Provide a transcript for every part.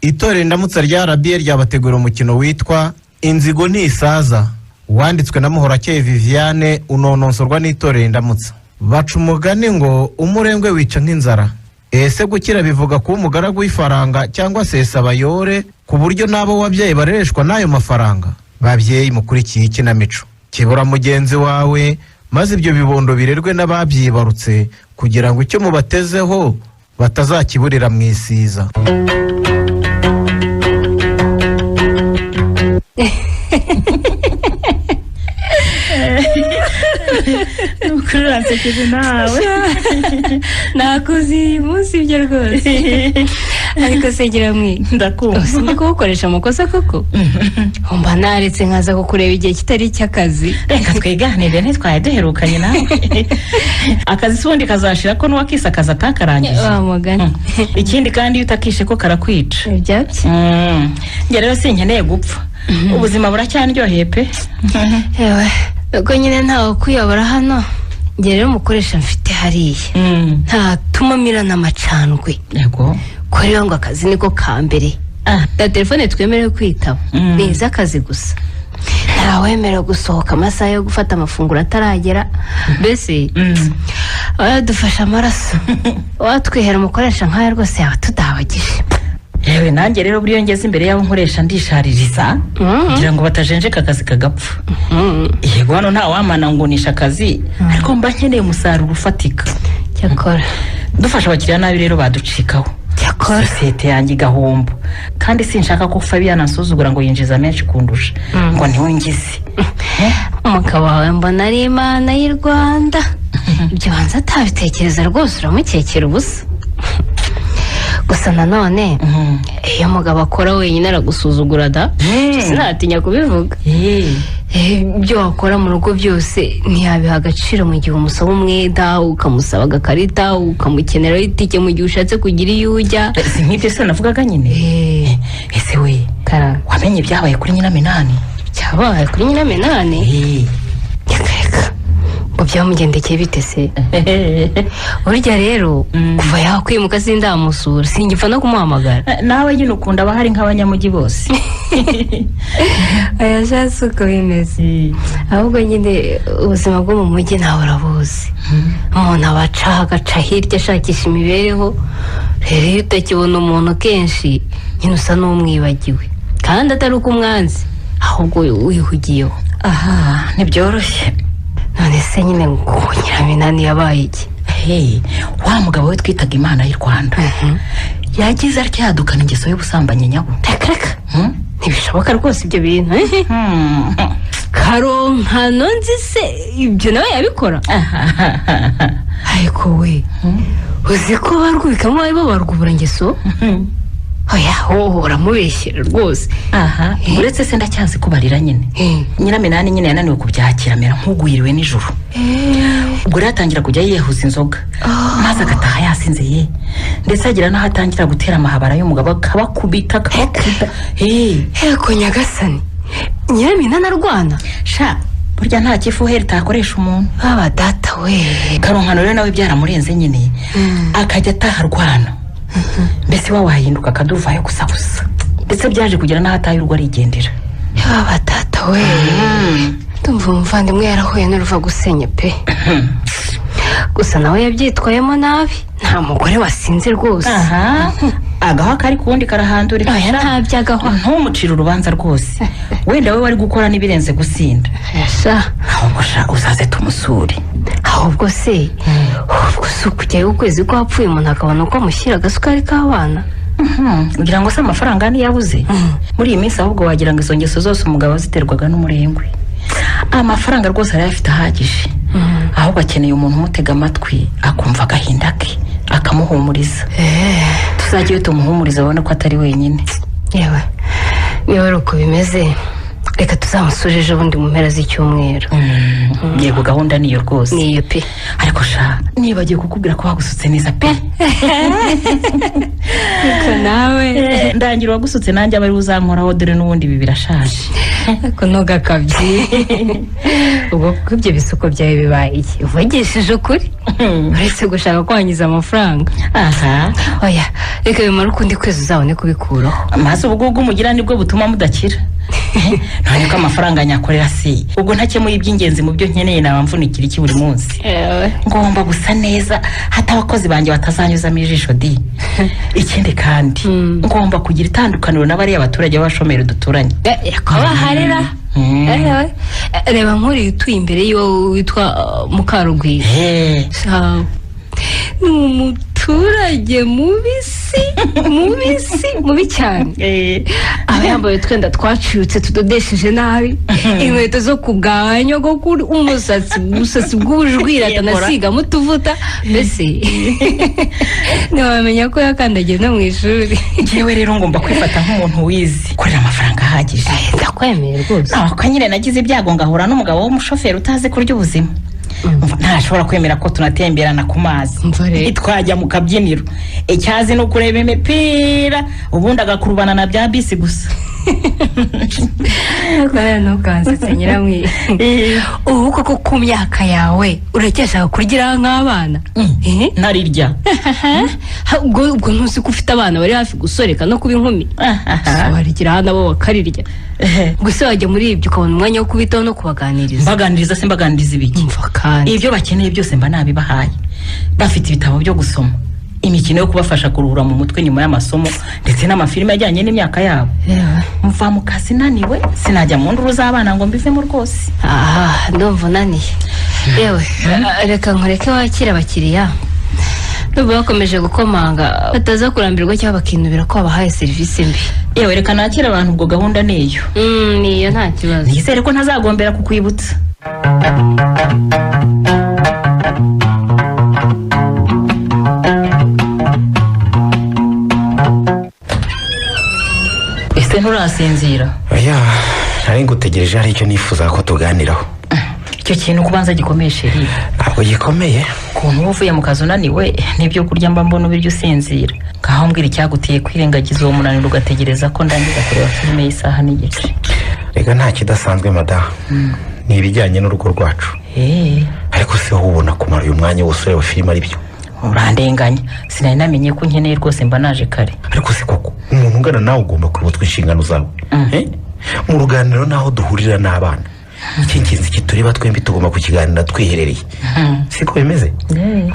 Itorero Indamutsa rya RBA ryabategura umukino witwa Inzigo Ntisaza wanditswe na Muhorakeye Viviane unononsorwa n'Itorero Indamutsa. Baca umugani ngo umurengwe wica nk'inzara. Ese gukira bivuga kuba umugaragu w'ifaranga cyangwa se sabayore ku buryo nabo wabyaye barereshwa n'ayo mafaranga? Babyeyi mukurikiye ikinamico kibura mugenzi wawe maze ibyo bibondo birerwe n'ababyibarutse kugira ngo icyo mubatezeho batazakiburira mu isiza. Nukuransekeje nawe nakoze uyu munsi ibyo rwose ariko segera mwe ndakumva sindi kugukoresha amakosa koko mba naretse nkaza kukureba igihe kitari icy'akazi. reka twiganire ntitwaye duherukanye nawe akazi sundi kazashira ko n'uwakisa akazi atakarangije wa mugani ikindi kandi iyo utakishe ko karakwica ibyabyo njye rero sinkeneye gupfa ubuzima buracyandyoheye pe yewe ubwo nyine ntawe kuyobora hano njye rero umukoresha mfite hariya ntatuma mira n'amacandwe yego ko rero ngo akazi niko ka mbere da telefone twemerewe kwitaba ni iz'akazi gusa ntawemerewe gusohoka amasaha yo gufata amafunguro ataragera mbese dufasha amaraso watwihera umukoresha nk'aya rwose yaba tudahagije. yewe nanjye rero buriyo ngeze imbere y'abo nkoresha ndishaririza kugira ngo batajenjeka akazi kagapfa. yego hano nta wamana ngo nisha akazi ariko mba nkeneye umusaruro ufatika. cyakora dufasha abakiriya nabi rero baducikaho cyakora sosiyete yanjye igahomba kandi sinshaka ko Fabian ansuzugura ngo yinjiza menshi kundusha ngo niwe ngize. umugabo wawe mbona ari imana y'u Rwanda ibyo banza atabitekereza rwose uramukekera ubusa. gusa nanone iyo umugabo akora wenyine aragusuzugura da sinatinya kubivuga. ibyo wakora mu rugo byose ntiyabiha agaciro mu gihe umusaba umwenda ukamusaba agakarita ukamukeneraho itike mu gihe ushatse kugira iyo ujya. si nk'ibyo se navugaga nyine. ese we wamenye ibyabaye kuri Nyiraminani? byabaye kuri Nyiraminani? reka ngo byamugendekeye bite se? burya rero kuva yakwimuka sindamusura singipfa no kumuhamagara. nawe nyine ukunda abahari nk'abanyamujyi bose. aya shasi uko bimeze ahubwo nyine ubuzima bwo mu mujyi nawe urabuzi umuntu abaca agaca hirya ashakisha imibereho rero iyo utakibona umuntu kenshi nyine usa n'umwibagiwe kandi atari uko umwanzi ahubwo wihugiyeho. aha ntibyoroshye. none se nyine ngo Nyiraminani yabaye iki? wa mugabo we twitaga Imana y'u Rwanda yagize atya yadukana ingeso y'ubusambanyi nyabo. reka ntibishoboka rwose ibyo bintu. karonkano nzi se ibyo nawe yabikora? ariko we uzi ko barwubikamo bari babarwubura ingeso? oya wowe uramubeshyera rwose. uretse se ndacyazi kubarira nyine Nyiraminani nyine yananiwe kubyakira amera nk'ugwiriwe nijoro. ubwo rero atangira kujya yiyahuza inzoga maze agataha yasinze ye ndetse agira n'aho atangira gutera amahabara y'umugabo akabakubita. ko nyagasani Nyiraminani arwana? sha burya nta kifuheri itakoresha umuntu. baba data we. karonkano rero nawe byaramurenze nyine akajya ataha arwana mbese wa wahinduka akaduvayo gusa gusa ndetse byaje kugira n'aho ataye urwo arigendera. baba data we ndumva umuvandimwe yarahuye n'uruva gusenya pe. gusa nawe yabyitwayemo nabi nta mugore wasinze rwose. agaho kari kuwundi karahandurika. ntabyo agaho ntumucire urubanza rwose wenda we wari gukora n'ibirenze gusinda. ahubwo shaka uzaze tumusure. ahubwo se ukujyayo ukwezi ko hapfuye umuntu akabona uko amushyira agasukari k'abana. kugira ngo se amafaranga ntiyabuze muri iyi minsi ahubwo wagira ngo izo ngeso zose umugabo aziterwaga n'umurengwe. amafaranga rwose arayafite ahagije ahubwo akeneye umuntu umutega amatwi akumva agahinda ke akamuhumuriza. tuzajye tumuhumuriza abone ko atari wenyine. yewe niba ari uko bimeze reka tuzamusure ejo bundi mu mpera z'icyumweru. yego gahunda niyo rwose. niyo pe. ariko sha nibagiye kukubwira ko wagusutse neza pe. Ariko nawe ndangira wagusutse nanjye abari uzankoraho dore n'ubundi ibi birashaje. ariko ntugakabye. ubwo kuko ibyo bisuko byawe bibaye iki uvugishije ukuri uretse gushaka kwangiza amafaranga. aha oya reka bimara ukundi kwezi uzabone kubikuraho. maze ubwo umugira nibwo butuma mudakira. none ko amafaranga nyakorera si ubwo ntakemuye iby'ingenzi mu byo nkeneye naba mvunikira iki buri munsi. ngomba gusa neza hata abakozi banjye batazanyuzamo ijisho di. ikindi kandi ngomba kugira itandukaniro n'abariya abaturage b'abashomeri duturanye. yakobaharira. reba nk'uri utuye imbere y'uwo witwa Mukarugwiro. ni umuturage mubisi mubi cyane. aba yambaye utwenda twacuyutse tudodesheje nabi, inkweto zo kugabanya nyogokuru, umusatsi bw'ubujwira akanasigamo utuvuta. mbese ntiwamenya ko yakandagiye no mu ishuri. njyewe rero ngomba kwifata nk'umuntu wize ukorera amafaranga ahagije. ndakwemeye rwose. ko nyine nagize ibyago ngahura n'umugabo w'umushoferi utazi kurya ubuzima. ntashobora kwemera ko tunatemberana ku mazi. twajya mu kabyiniro icyazi ni ukureba imipira ubundi agakurubana na bya bisi gusa. ntukansetse nyiramwe. ubu koko ku myaka yawe uracyashaka kurya nk'abana? ntarirya. ubwo ntuzi ko ufite abana bari hafi gusoreka no kuba inkumi. warigira hano bo bakarirya. gusa wajya muri ibyo ukabona umwanya wo kubitaho no kubaganiriza. mbaganiriza se mbaganiriza ibiki? ibyo bakeneye byose mba nabibahaye. bafite ibitabo byo gusoma, imikino yo kubafasha kuruhura mu mutwe nyuma y'amasomo, ndetse n'amafilime ajyanye n'imyaka yabo. mva mu kazi naniwe sinajya mu nduru z'abana ngo mbivemo rwose. ndumva unaniye. yewe reka nkureke wakira abakiriya. nubwo bakomeje gukomanga bataza kurambirwa cyangwa bakinubira ko babahaye serivisi mbi. yewe reka nakira abantu, ubwo gahunda niyo. niyo nta kibazo. nizere ko ntazagombera kukwibutsa. ese nturasinzira? oya nari ngutegereje, hari icyo nifuza ko tuganiraho. icyo kintu kubanza gikomeye sheri. ntabwo gikomeye. ukuntu uba uvuye mu kazi unaniwe n'ibyo kurya mba mbona ubiryo usinzira. ngaho mbwira icyagutiye kwirengagiza uwo munaniro ugategereza ko ndangiza kureba filime y'isaha n'igice. reka nta kidasanzwe madamu. ni ibijyanye n'urugo rwacu. ariko se wowe ubona kumara uyu mwanya wose ureba filime ari byo? urandenganya, sinari namenye ko nkeneye rwose, mba naje kare. ariko se koko umuntu ungana nawe ugomba kwibutswa inshingano zawe. mu ruganiro naho duhurira n'abana, icy'ingenzi kitureba twembi tugomba kukiganira twiherereye. siko bimeze?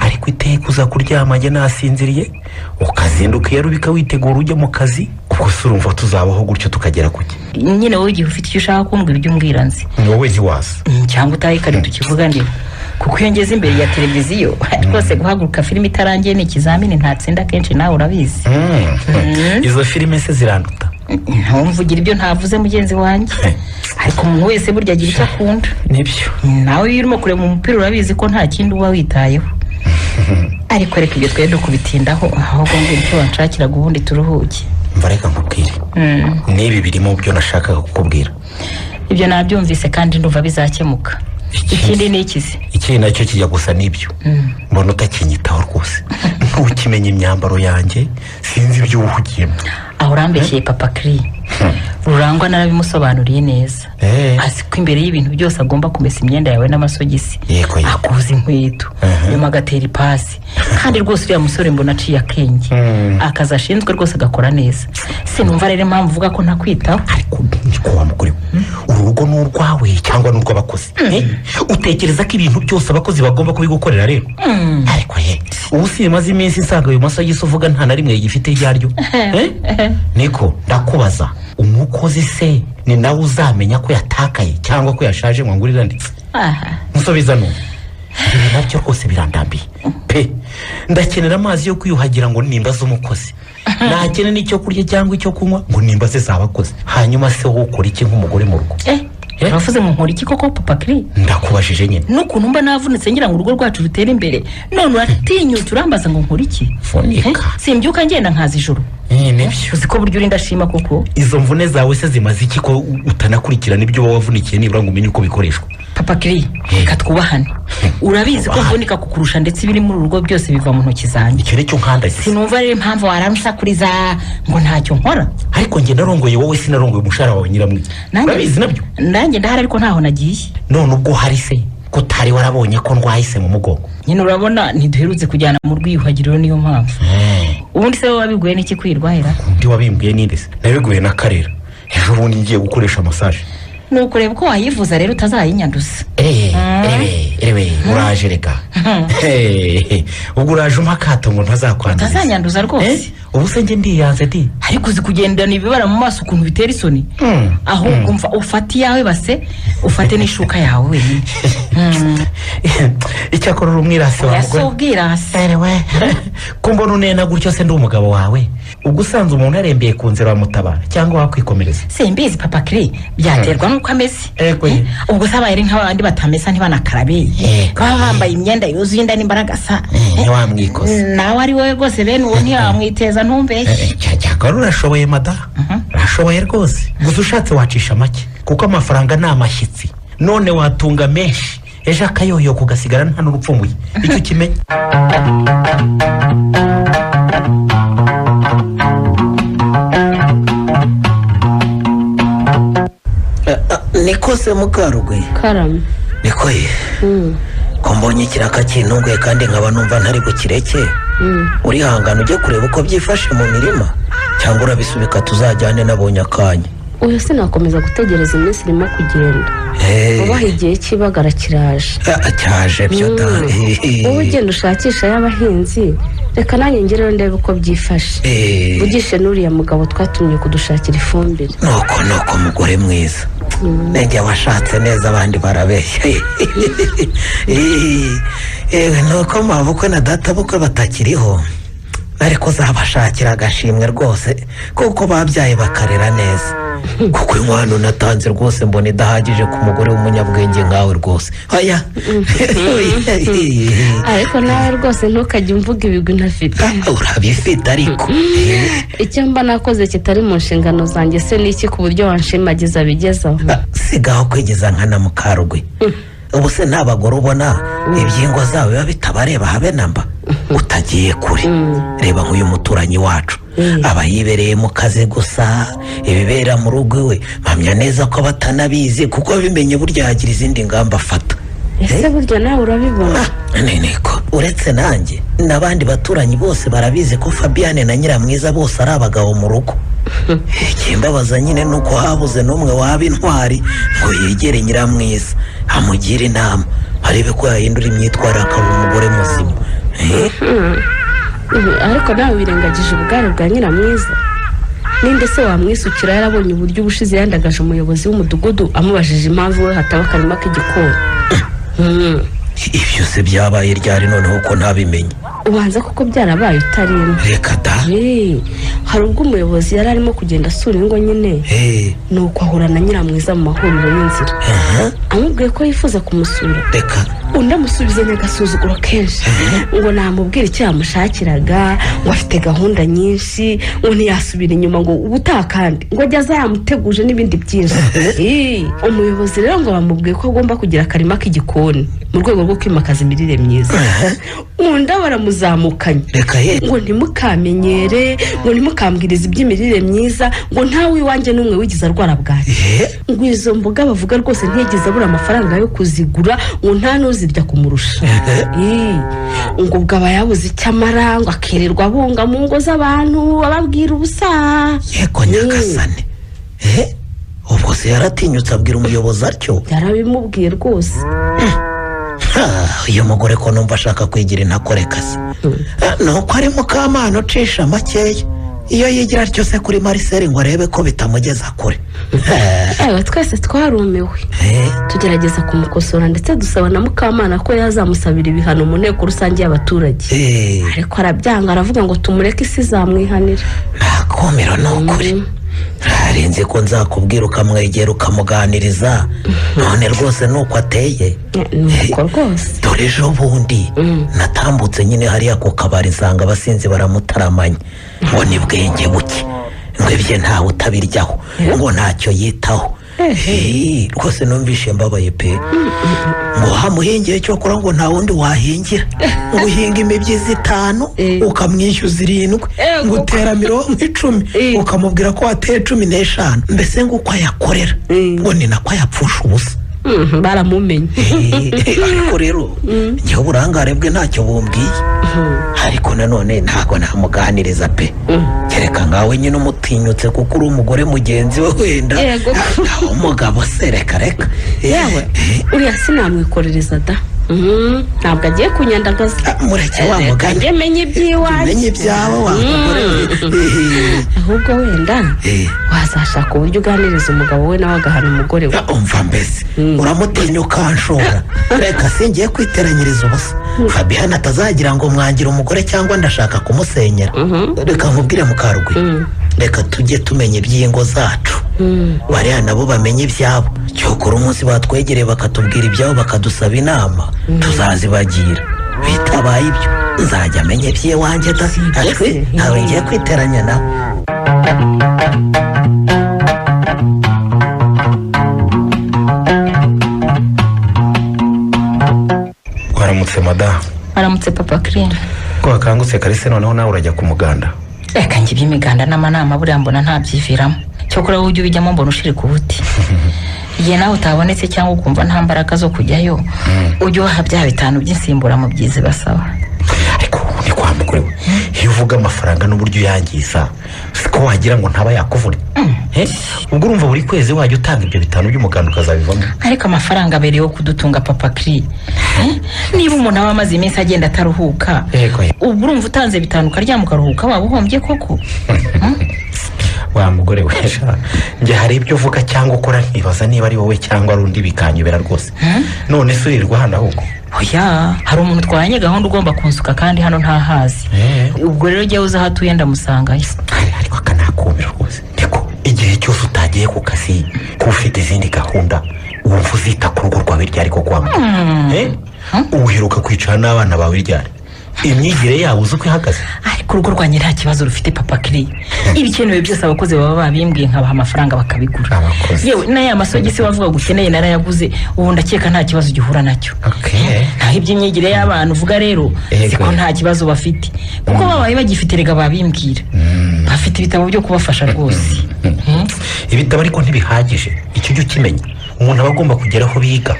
ariko iteka uza kuryama njye nasinziriye, ukazinduka iyo rubika witegura ujya mu kazi, kuko se urumva tuzabaho gutyo tukagera kuki? nyine wowe igihe ufite icyo ushaka kumbwira ibyo umbwira nzi. wowe ntiwaza cyangwa utahe kare tukivuganira, kuko iyo ngeze imbere ya televiziyo rwose guhaguruka filime itarangiye ni ikizamini ntatsinda kenshi, nawe urabizi. izo filime se ziranduta? ntumvugire ibyo ntavuze mugenzi wanjye. ariko umuntu wese burya agira icyo akunda. nibyo. nawe iyo urimo kureba umupira urabizi ko nta kindi uba witayeho. ariko reka ibyo twende kubitindaho, ahubwo mbwira icyo wanshakiraga ubundi turuhuke. mva reka nkubwire. n'ibi birimo byo nashakaga kukubwira. ibyo nabyumvise kandi ndumva bizakemuka. ikindi ni ikizi? ikindi nacyo kijya gusa n'ibyo. mbona utakinyitaho rwose. ntukimenya imyambaro yanjye, sinzi ibyo uhugiyemo. aho urambeshyeye papa Kiri. Rurangwa narabimusobanuriye neza. azi ko imbere y'ibintu byose agomba kumesa imyenda yawe n'amasogisi, akuza inkweto, nyuma agatera ipasi. kandi rwose uriya musore mbona aciye akenge. akazi ashinzwe rwose agakora neza. sinumva rero impamvu uvuga ko ntakwitaho. ariko niko wa mugore we, uru rugo ni urwawe cyangwa ni urw'abakozi? utekereza ko ibintu byose abakozi bagomba kubigukorera rero? ariko ubu simaze iminsi nsanga ayo masogisi uvuga nta na rimwe yigifite iryaryo. niko ndakubaza, umukozi se ni nawe uzamenya ko yatakaye cyangwa ko yashaje ngo ngurira ndetse? musubiza none. ibi nabyo rwose birandambiye pe. ndakenera amazi yo kwiyuhagira ngo nimba z'umukozi, nakene n'icyo kurya cyangwa icyo kunywa ngo nimba se z'abakozi. hanyuma se wowe ukora iki nk'umugore mu rugo? uravuze ngo nkora iki koko papa Kiri? ndakubajije nyine n'ukuntu mba navunitse ngira ngo urugo rwacu rutere imbere none uratinyutse urambaza ngo nkora iki? Funika. Simbyuka ngenda nkaza ijoro. nibyo uzi ko buryo urinda shima koko. izo mvune zawe se zimaze iki ko utanakurikirana ibyo wavunikiye nibura ngo umenye uko bikoreshwa? Papa Kiri, reka twubahane. Urabizi ko mvunika kukurusha ndetse ibiri muri urugo byose biva mu ntoki zanjye. icyo nicyo nkandagiye. Sinumva rero impamvu waramusakuriza ngo ntacyo nkora. ariko njye narongoye wowe sinarongoye umushahara wawe nyiramwiza. urabizi nabyo? Nanjye ndahari ariko ntaho nagiye. none ubwo hari se ko utari warabonye ko ndwahise mu mugongo? Nyine urabona ntiduherutse kujyana mu rwiyuhagiriro niyo mpamvu. Ubundi se wowe wabiguye n'iki kwirwahera? undi wabimbwiye ninde se? nabiguye na Karera. ejo bundi ngiye gukoresha massage. Nuko reba uko wayivuza rero utazayinyanduza. Ewe uraje reka. ubwo uraje umakato ngo ntazakwanduza. Utazanyanduza rwose. ubu se njye ndiyanze di. ariko uzi kugendana ibibara mu maso ukuntu bitera isoni. ahubwo umva ufate iyawe base ufate n'ishuka yawe wenyine. icyakora uri umwirasi wa mugore. ubwirasi. ko mbona unena gutyo se ndi umugabo wawe. ubwo usanze umuntu yarembeye ku nzira wamutabara cyangwa wakwikomereza? simbizi papa Kiri, byaterwa n'uko ameze. ubwo se abaye ari nk'abandi batamesa ntibanakarabe baba bambaye imyenda yuzuye inda n'imbaraga sa ntiwamwikoze. nawe ari wowe rwose bene uwo ntiyamwiteza ntumbeshye. cyakora urashoboye mada. urashoboye rwose. gusa ushatse wacisha make kuko amafaranga ni amashyitsi. none watunga menshi ejo akayoyo kugasigara nta n'urupfumuye. icyo ukimenya. niko se Mukarugwe? Karame. niko ye ko mbonye ikiraka kintunguye kandi nkaba numva ntari bukireke. urihangana ujye kureba uko byifashe mu mirima cyangwa urabisubika tuzajyane nabonye akanya? uyu sinakomeza gutegereza iminsi irimo kugenda. ubaha igihe cy'ibagara kiraje. cyaje byo da. wowe ugenda ushakisha y'abahinzi reka nanjye ngereyo ndebe uko byifashe. vugishe n'uriya mugabo twatumye kudushakira ifumbire. nuko mugore mwiza. nenge washatse neza abandi barabeshya. nuko mabukwe na data bukwe batakiriho ariko zabashakira agashimwe rwose kuko babyaye bakarera neza. kuko inkwano natanze rwose mbona idahagije ku mugore w'umunyabwenge nkawe rwose. oya ariko nawe rwose ntukajye umvuga ibigwi ntafite. urabifite ariko. icyo mba nakoze kitari mu nshingano zanjye se n'iki ku buryo wanshimagiza bigezaho? sigaho kwigeza nkana Mukarugwe. ubu se nta bagore ubona ibyingo zabo biba bitabareba habe namba? utagiye kure reba nk'uyu muturanyi wacu aba yibereye mu kazi gusa. ibibera mu rugo iwe mpamya neza ko batanabizi kuko bimenye burya yagira izindi ngamba afata. ese burya nawe urabibona? niko uretse nanjye n'abandi baturanyi bose barabizi ko Fabiane na Nyiramwiza bose ari abagabo mu rugo. ikimbabaza nyine ni uko habuze n'umwe waba intwari ngo yegere Nyiramwiza amugire inama arebe ko yahindura imyitwarire akaba umugore muzima. ariko nawe wirengagije ubware bwa Nyiramwiza. ninde se wamwisukira yarabonye uburyo ubushize yandagaje umuyobozi w'umudugudu amubajije impamvu we hataba akarima k'igikoni? ibyo se byabaye ryari noneho ko ntabimenye? ubanza kuko byarabaye utarimo. reka da. hari ubwo umuyobozi yari arimo kugenda asura ingo nyine nuko ahura na Nyiramwiza mu mahuriro y'inzira. amubwiye ko yifuza kumusura. reka undi amusubizanya agasuzuguro kenshi ngo namubwire icyo yamushakiraga ngo afite gahunda nyinshi ngo ntiyasubira inyuma ngo ubutaha kandi ngo ajye aza yamuteguje n'ibindi byinshi. umuyobozi rero ngo bamubwiye ko agomba kugira akarima k'igikoni mu rwego rwo kwimakaza imirire myiza. undi baramuzamukanye ngo ntimukamenyere ngo ntimukambwirize iby'imirire myiza ngo ntawe iwanjye n'umwe wigize arwara bwaki. ngo izo mboga bavuga rwose ntiyigeze abura amafaranga yo kuzigura ngo nta n'uzirya kumurusha. ngo ubwo aba yabuze icyo amara ngo akirirwa abunga mu ngo z'abantu ababwira ubusa. yego nyagasane. ubwo se yaratinyutse abwira umuyobozi atyo? yarabimubwiye rwose. uyu mugore ko numva ashaka kwigira intakoreka se. nuko ari Mukamana ucisha makeya iyo yigira ryose kuri Marcel ngo arebe ko bitamugeza kure. twese twarumiwe tugerageza kumukosora ndetse dusaba na Mukamana ko yazamusabira ibihano mu nteko rusange y'abaturage. ariko arabyanga aravuga ngo tumureke isi zamwihanira. ntakumiro ni ukuri. narinze ko nzakubwira ukamwegera ukamuganiriza none rwose nuko ateye nuko rwose dore ejo bundi natambutse nyine hariya ku kabari nsanga abasinzi baramutaramanya ngo ni bwenge buke ngo ibye ntawe utabiryaho ngo ntacyo yitaho rwose numvishe mbabaye pe ngo hamuhingiye cyo kora ngo nta wundi wahingira ngo uhinga imibyizi 5 ukamwishyuza 7 ngo utera 10 ukamubwira ko wateye 15 mbese ngo uko ayakorera ngo ni nako yapfusha ubusa baramumenye ariko rero njyewe uburangare bwe ntacyo bumbwiye ariko nanone ntabwo namuganiriza pe kereka ngawe nyine umutinyutse kuko uri umugore mugenzi we wenda naho umugabo se reka yewe uriya sinamwikorereza da ntabwo agiye kunyandagaza mureke wa mugani njye menye iby'iwanjye menye ibyawe wa mugore ahubwo wenda wazashaka uburyo uganiriza umugabo we nawe agahana umugore we umva mbese uramutinya ukanshora reka singiye kwiteranyiriza ubusa Fabiana atazagira ngo mwangira umugore cyangwa ndashaka kumusenyera reka nkubwire Mukarugwe reka tujye tumenya iby'ingo zacu bariya nabo bamenye ibyabo cyokora umunsi batwegereye bakatubwira ibyabo bakadusaba inama tuzazibagira bitabaye ibyo nzajya amenya iby'iwanjye ntawe ngiye kwiteranya nawe waramutse madamu aramutse papa Clean ko wakangutse Kalise noneho nawe urajya ku muganda reka njye iby'imiganda n'amanama buriya mbona ntabyiviramo cyokora ujye ubijyamo mbona ushirika ubuti igihe nawe utabonetse cyangwa ukumva nta mbaraga zo kujyayo ujye ubaha bya 5 by'insimbura mu byizi basaba ariko ni kwa mugore we iyo uvuga amafaranga n'uburyo yangiza siko wagira ngo ntaba yakuvuna ubwo urumva buri kwezi wajya utanga ibyo 5 by'umuganda ukazabivamo ariko amafaranga abereyeho kudutunga papa Clean niba umuntu aba amaze iminsi agenda ataruhuka ubwo urumva utanze 5 ukaryama ukaruhuka waba uhombye koko wa mugore we njye hari ibyo uvuga cyangwa ukora ntibaza niba ari wowe cyangwa ari undi bikanyobera rwose none se urirwa hano ahubwo oya hari umuntu twaranye gahunda ugomba kunsuka kandi hano ntahazi ubwo rero jya uza hatuye ndamusangayo ariko akanakumira rwose ndiko igihe cyose utagiye ku kazi ko ufite izindi gahunda wumva uzita ku rugo rwawe ryari ko kwanga uheruka kwicara n'abana bawe ryari imyigire yabo uzi uko ihagaze ariko urugo rwanjye nta kibazo rufite papa Clean ibikenewe byose abakozi baba babimbwiye nkabaha amafaranga bakabigura yewe n'aya masogisi wavuga gukeneye narayaguze ubu ndakeka nta kibazo gihura nacyo naho iby'imyigire y'abantu uvuga rero siko nta kibazo bafite kuko babaye bagifite rega babimbwira bafite ibitabo byo kubafasha rwose ibitabo ariko ntibihagije icyo cyo kimenya umuntu aba agomba kugera aho biga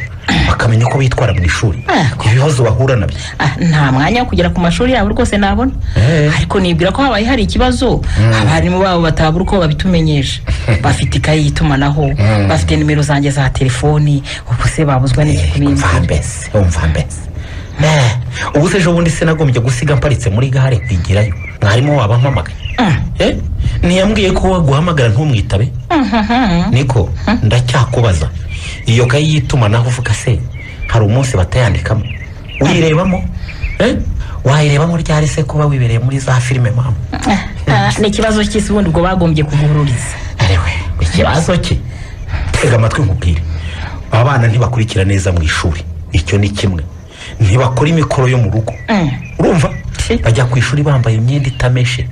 bakamenya uko bitwara mu ishuri ibibazo bahura nabyo nta mwanya wo kugera ku mashuri yabo rwose nabona ariko nibwira ko habaye hari ikibazo abarimu babo batabura uko babitumenyesha bafite ikayi y'itumanaho bafite nimero zanjye za telefoni ubu se babuzwa n'iki umva mbese ubu se ejo bundi se nagombye gusiga mparitse muri gare kwigirayo mwarimu waba mpamagaye ntiyambwiye ko guhamagara ntumwitabe niko ndacyakubaza iyo kayi y'itumanaho uvuga se hari umunsi batayandikamo uyirebamo wayirebamo ryari se kuba wibereye muri za filime mama ni ikibazo cy'isi ubundi ubwo bagombye kuguhururiza ariwe ikibazo cye tega amatwi nkubwire abana ntibakurikira neza mu ishuri icyo ni kimwe ntibakora imikoro yo mu rugo urumva bajya ku ishuri bambaye imyenda itameshe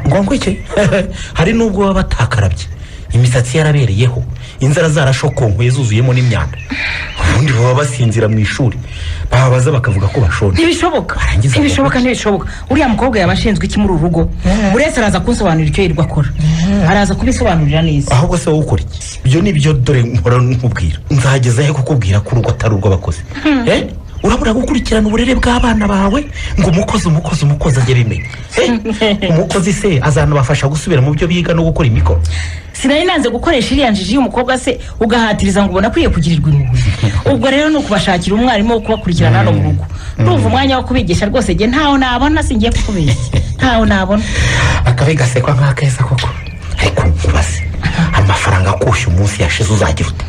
ngo iki hari n'ubwo baba batakarabye imisatsi yarabereyeho inzara zarashokonkuye zuzuyemo n'imyanda ubundi baba basinzira mu ishuri babaza bakavuga ko bashonje ntibishoboka uriya mukobwa yabashinzwe iki muri uru rugo buri wese araza kunsobanurira icyo yirirwa akora araza kubisobanurira neza ahubwo se wowe ukora iki ibyo ni byo dore nkora nkubwira nzagezaho kukubwira ko urugo atari urw'abakozi urabura gukurikirana uburere bw'abana bawe ngo umukozi ajye bimenya umukozi se azanabafasha gusubira mu byo biga no gukora imikoro sinari nanze gukoresha iriya njiji y'umukobwa se ugahatiriza ngo ubona akwiye kugirirwa impuhwe ubwo rero ni ukubashakira umwarimu wo kubakurikirana hano mu rugo urumva umwanya wo kubigisha rwose njye ntawo nabona singiye kukubeshya ntawo nabona akabi gasekwa nk'akeza koko ariko nkubaze amafaranga akusha umunsi yashize uzagira ute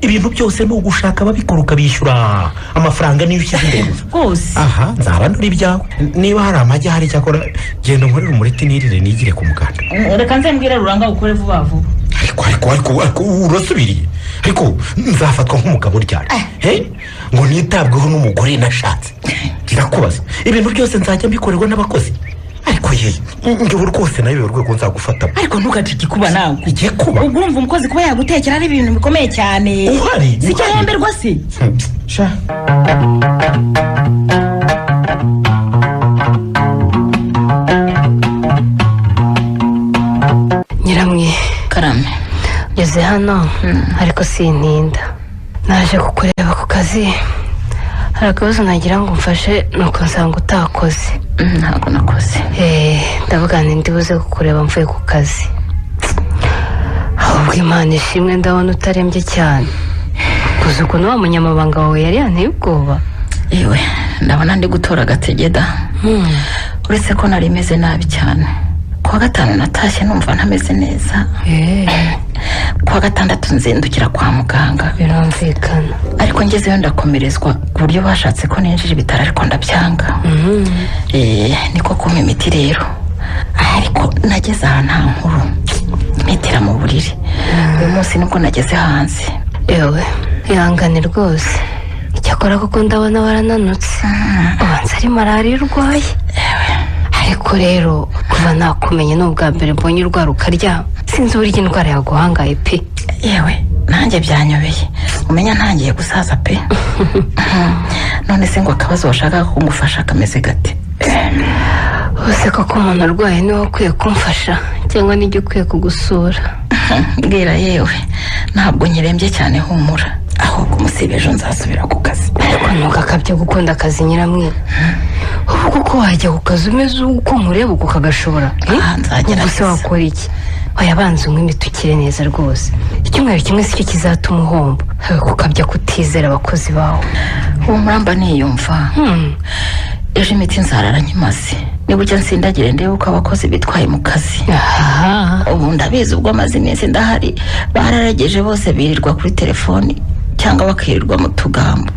ibintu byose ni ugushaka ababikora ukabishyura amafaranga niyo ushyize imbere gusa rwose aha nzaba ndura ibyawe niba hari amagi ahari cyakora genda nkorere umureti nirire nigire ku muganda reka nze mbwira ruranga ukore vuba vuba ariko urasubiriye ariko nzafatwa nk'umugabo ryari ngo nitabweho n'umugore nashatse birakubaza ibintu byose nzajya mbikorerwa n'abakozi ariko ye njyewe rwose nayo urwego nzagufatamo ariko ntugace igikuba nawe igiye kuba ubwo urumva umukozi kuba yagutekera ari ibintu bikomeye cyane uhari si cyo yemberwa se sha Nyiramwe karame ngeze hano ariko sintinda naje kukureba ku kazi hari akabazo nagira ngo umfashe nuko nsanga utakoze ntabwo nakoze ndavuga ndi buze kukureba mvuye ku kazi ahubwo Imana ishimwe ndabona utarembye cyane gusa ukuntu wa munyamabanga wawe yari yanteye ubwoba yewe ndabona ndi gutora agategeda uretse ko nari meze nabi cyane kuwa gatanu natashye numva ntameze neza kuwa gatandatu nzindukira kwa muganga birumvikana ariko ngezeyo ndakomerezwa ku buryo bashatse ko ninjira ibitaro ariko ndabyanga niko kumpa imiti rero ariko nageze aha nta nkuru mpitira mu buriri uyu munsi nibwo nageze hanze yewe ihangane rwose icyakora kuko ndabona warananutse ubanza ari malariya urwaye ariko rero kuva nakumenye n'ubwa mbere mbonye urwara ukaryama sinzi uburyo indwara yaguhangaye pe yewe nanjye byanyobeye umenya ntangiye gusaza pe none se ngo akabazo washaka kungufasha kameze gate ubuse koko umuntu arwaye niwe ukwiye kumfasha cyangwa nijya ukwiye kugusura mbwira yewe ntabwo nkirembye cyane humura ahubwo umusibe ejo nzasubira ku kazi ariko ntugakabye gukunda akazi Nyiramwe ubu kuko wajya ku kazi umeze uko nkureba uko kagashobora ubuse wakora iki wayabanza unywa imiti ukire neza rwose icyumweru kimwe si cyo kizatuma uhomba kukabya kutizera abakozi bawe ubu muramba niyumva ejo imiti nzarara nkimaze niburya nsindagire ndebe uko abakozi bitwaye mu kazi ubu ndabizi ubwo amaze iminsi ndahari bararageje bose birirwa kuri telefoni cyangwa bakirirwa mu tugambo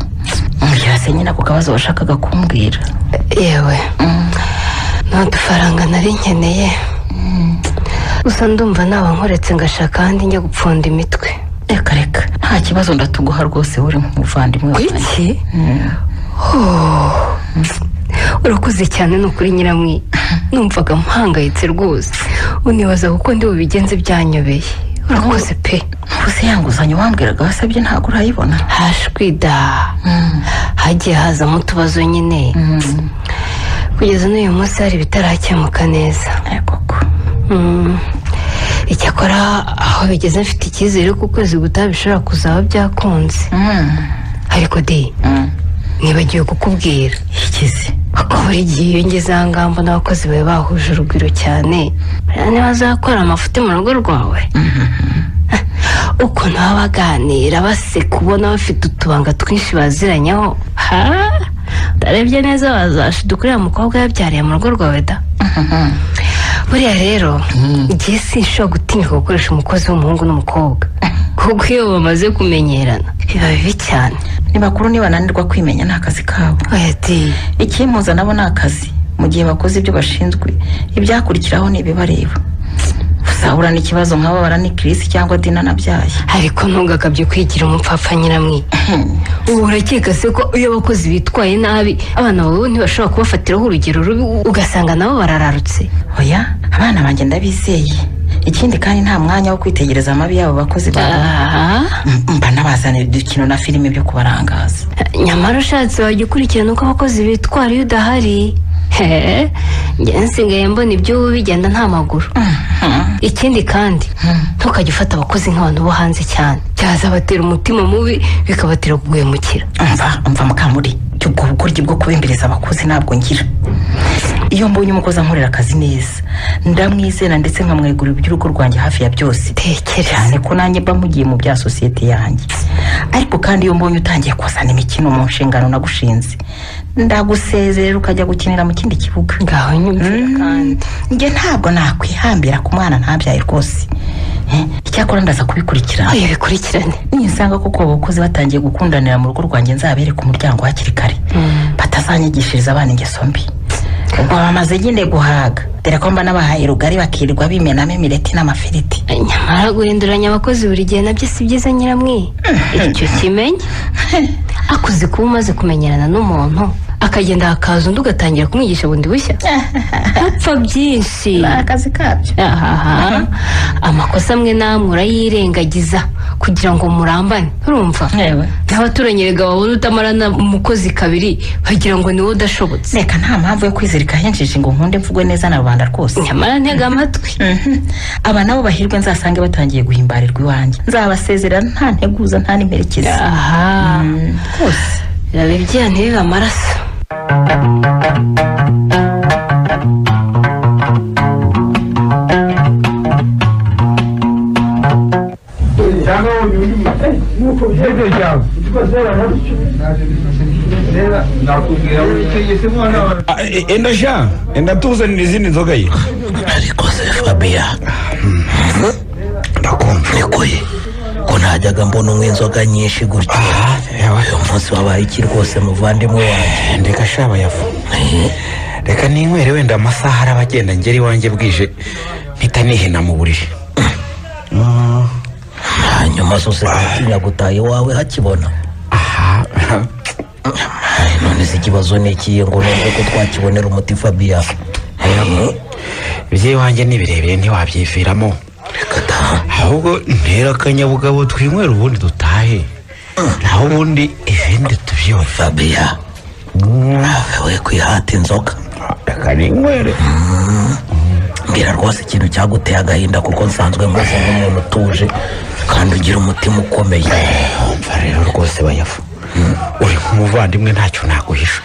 mbwira se nyine ako kabazo washakaga kumbwira yewe nta dufaranga nari nkeneye gusa ndumva naba nkoretse ngashaka ahandi njya gupfunda imitwe reka nta kibazo ndatuguha rwose uri nk'umuvandimwe wiki urakoze cyane ni ukuri Nyiramwe numvaga mpangayitse rwose unibaza kuko ndi bubigenze byanyobeye urakoze pe ubuse yanguzanye wambwiraga wasabye ntabwo urayibona hashwida hagiye hazamo utubazo nyine kugeza n'uyu munsi hari bitarakemuka neza icyakora aho bigeze mfite icyizere ko ukwezi gutaha bishobora kuzaba byakunze ariko nibagiwe kukubwira ikizi buri gihe iyo ngeze aha ngaha mbona abakozi bawe bahuje urugwiro cyane ntibazakora amafuti mu rugo rwawe ukuntu baba baganira baseka ubona bafite utubanga twinshi baziranyeho utarebye neza wazashiduka uriya mukobwa yabyariye mu rugo rwawe da buriya rero igihe sinshobora gutinyuka gukoresha umukozi w'umuhungu n'umukobwa kuko iyo bamaze kumenyerana biba bibi cyane ni bakuru nibananirwa kwimenya ni akazi kabo ikimpuza nabo ni akazi mu gihe bakoze ibyo bashinzwe ibyakurikiraho ni ibibareba uzahura n'ikibazo nk'abo barani Chris cyangwa Dina nabyaye ariko ntugakabye kwigira umupfapfa Nyiramwe ubu urakeka se ko iyo abakozi bitwaye nabi abana bawe ntibashobora kubafatiraho urugero rubi ugasanga nabo barararutse oya abana banjye ndabizeye ikindi kandi nta mwanya wo kwitegereza amabi y'abo bakozi mba nabazanira udukino na filime byo kubarangaza nyamara ushatse wajya ukurikirana uko abakozi bitwara iyo udahari njye nsigaye mbona ibyo bigenda nta maguru ikindi kandi ntukajya ufata abakozi nk'abantu bo hanze cyane byazabatera umutima mubi bikabatera kuguhemukira mva mukamuri ubwo bukoryi bwo kubembereza abakozi ntabwo ngira iyo mbonye umukozi ankorera akazi neza ndamwizera ndetse nkamwegurira iby'urugo rwanjye hafi ya byose cyane ko nanjye mba mugiye mu bya sosiyete yanjye ariko kandi iyo mbonye utangiye kuzana imikino mu nshingano nagushinze ndagusezerera ukajya gukinira mu kindi kibuga ngaho nyumvira kandi njye ntabwo nakwihambira ku mwana ntabyaye rwose icyakora ndaza kubikurikirana. oya bikurikirane. nisanga koko abakozi batangiye gukundanira mu rugo rwanjye nzabereka umuryango hakiri kare batazanyigishiriza abana ingeso mbi. ubwo bamaze nyine guhaga dore ko mba nabahaye rugari bakirirwa bimenamo imireti n'amafiriti. nyamara guhinduranya abakozi buri gihe nabyo si byiza nyiramwe. icyo kimenye akuze kuba umaze kumenyerana n'umuntu akagenda hakaza undi ugatangira kumwigisha bundi bushya apfa byinshi. ni akazi kabyo. ahaha amakosa amwe namwe urayirengagiza kugira ngo murambane urumva. yewe n'abaturanyi rega babona utamarana umukozi kabiri bagira ngo niwe udashobotse. reka nta mpamvu yo kwizirika henshi ngo nkunde mvugwe neza na rubanda rwose. nyamara ntega amatwi. aba nabo bahirwe nzasange batangiye guhimbarirwa iwanjye nzabasezerana nta nteguza nta n'imperekeza. aha rwose biba ibyaha ntibibe amaraso. enda sha enda tuzanira izindi nzoga ye. ariko se Fabia ndakumva nikoye ko ntajyaga mbona unywa inzoga nyinshi gutyo. uyu munsi wabaye iki rwose muvandimwe wanjye? ndeka shaba yafu reka ninywere wenda amasaha araba agenda ngera iwanjye bwije mpita nihina mu buriri. hanyuma zose zitinya gutaha iwawe hakibona. none se ikibazo ni ikiye ngo numve ko twakibonera umuti Fabia? iby'iwanjye ni birebire ntiwabyiviramo. reka taha ahubwo ntera akanyabugabo twinywera ubundi dutahe naho ubundi ibindi tubyore. Fabia we kwihata inzoga. reka ninywere. mbwira rwose ikintu cyaguteye agahinda kuko nsanzwe meze nk'umuntu utuje kandi ugira umutima ukomeye. umva rero rwose bayafu uri nk'umuvandimwe ntacyo naguhisha.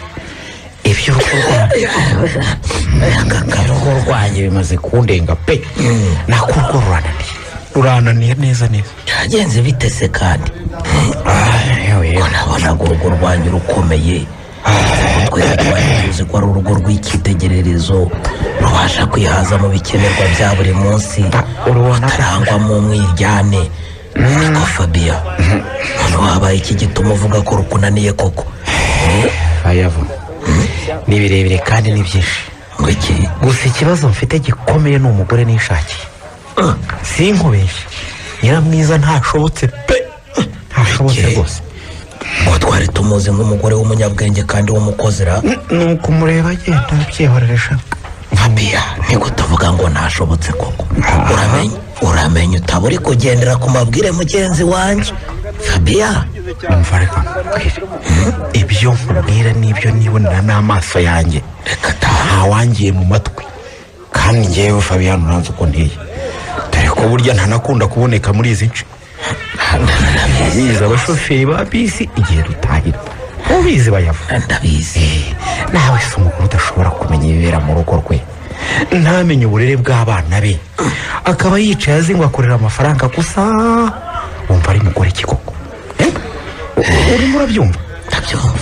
iby'urugo rwanjye bimaze kundenga pe. nakurwo rurananiye neza neza. byagenze bitese kandi ko nabonaga urugo rwanjye rukomeye. twese twari tuzi ko ari urugo rw'icyitegererezo rubasha kwihaza mu bikenerwa bya buri munsi rutarangwamo umwiryane. ariko Fabia noneho habaye iki gituma uvuga ko rukunaniye koko? bayavu ni birebire kandi ni byinshi. gusa ikibazo mfite gikomeye ni umugore nishakiye. sinkubeshye nyiramwiza ntashobotse pe. ntashobotse rwose. ngo twari tumuzi nk'umugore w'umunyabwenge kandi w'umukozera. ni ukumureba agenda abyihoreresha. Fabia niko tuvuga ngo ntashobotse koko. uramenye utaba uri kugendera ku mabwire mugenzi wanjye Fabia. umva reka ibyo nkubwira n'ibyo nibonera n'amaso yanjye. reka taha ntawangiye mu matwi kandi ngewe Fabian ntanze uko nteye dore ko burya ntanakunda kuboneka muri izi nce. biza abashoferi ba bisi igihe dutahira ubizi bayavuga. ndabizi. nawe se umugore udashobora kumenya ibibera mu rugo rwe ntamenye uburere bw'abana be akaba yicaye azi ngo akorera amafaranga gusa. wumva ari mugore ki koko? urimo urabyumva?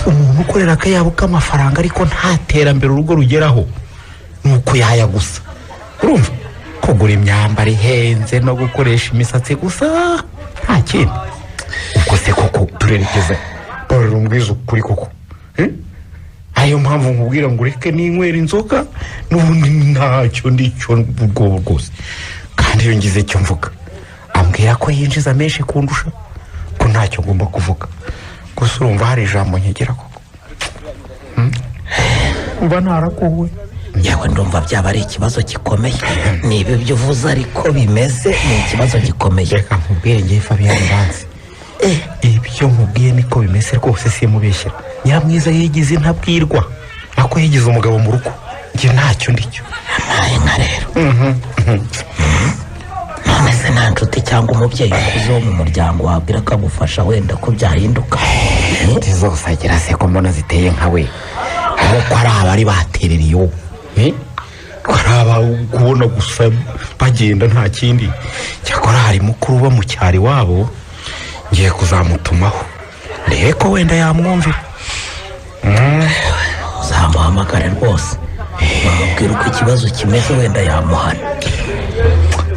umuntu ukorera akayabo k'amafaranga ariko nta terambere urugo rugeraho nuko yaya gusa. urumva kugura imyambaro ihenze no gukoresha imisatsi gusa nta kindi. ubwo se koko turerekeza barora umbwiza ukuri koko? ariyo mpamvu nkubwira ngo ureke ninywera inzoga n'ubundi ntacyo ndicyo ubwoba rwose. kandi iyo ngize icyo mvuga ambwira ko yinjiza menshi kundusha ko ntacyo ngomba kuvuga. gusa urumva hari ijambo nkegera koko. mba ntarakuwe. yewe ndumva byaba ari ikibazo gikomeye. niba ibyo uvuze ariko bimeze ni ikibazo gikomeye. reka nkubwire ngewe Fabian Banzi ibyo nkubwiye niko bimeze rwose simubeshyera. nyiramwiza yigize intabwirwa ako yigize umugabo mu rugo njye ntacyo ndicyo. amaye nka rero. none se nta nshuti cyangwa umubyeyi ukuze wo mu muryango wabwira ko agufasha wenda ko byahinduka? inshuti zose agira se ko mbona ziteye nka we ahubwo ari abari baterereye ubu ko ari aba kubona gusa bagenda nta kindi. cyakora hari mukuru uba mu cyaro iwabo ngiye kuzamutumaho ndebe ko wenda yamwumvira. uzamuhamagare rwose wamubwira uko ikibazo kimeze wenda yamuhana.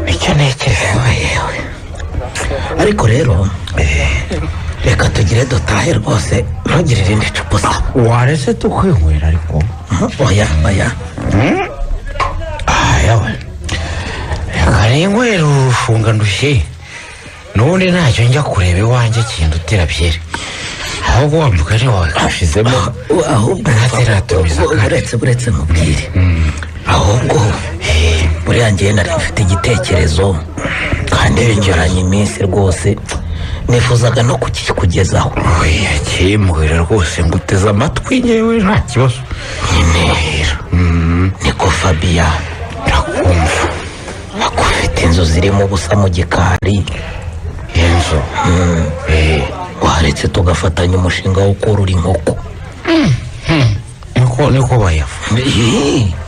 nicyo ntekereza. yewe ariko rero reka tugire dutahe rwose ntugire irindi cupa usaba. warese tukwinywera ariko oya yawe reka ninywera urufunga ndushye n'ubundi ntacyo njya kureba iwanjye kintu utera byeri ahubwo wa mugari wawe kashizemo ahubwo ntateratumiza buretse mubwire ahubwo buriya njyewe nari mfite igitekerezo kandi binyuranye iminsi rwose nifuzaga no kukikugezaho. oya kimbwira rwose ngo uteze amatwi nyewe nta kibazo nyine niko Fabia ndakumva akufite inzu zirimo ubusa mu gikari. inzu waretse tugafatanya umushinga wo korora inkoko. niko bayavuga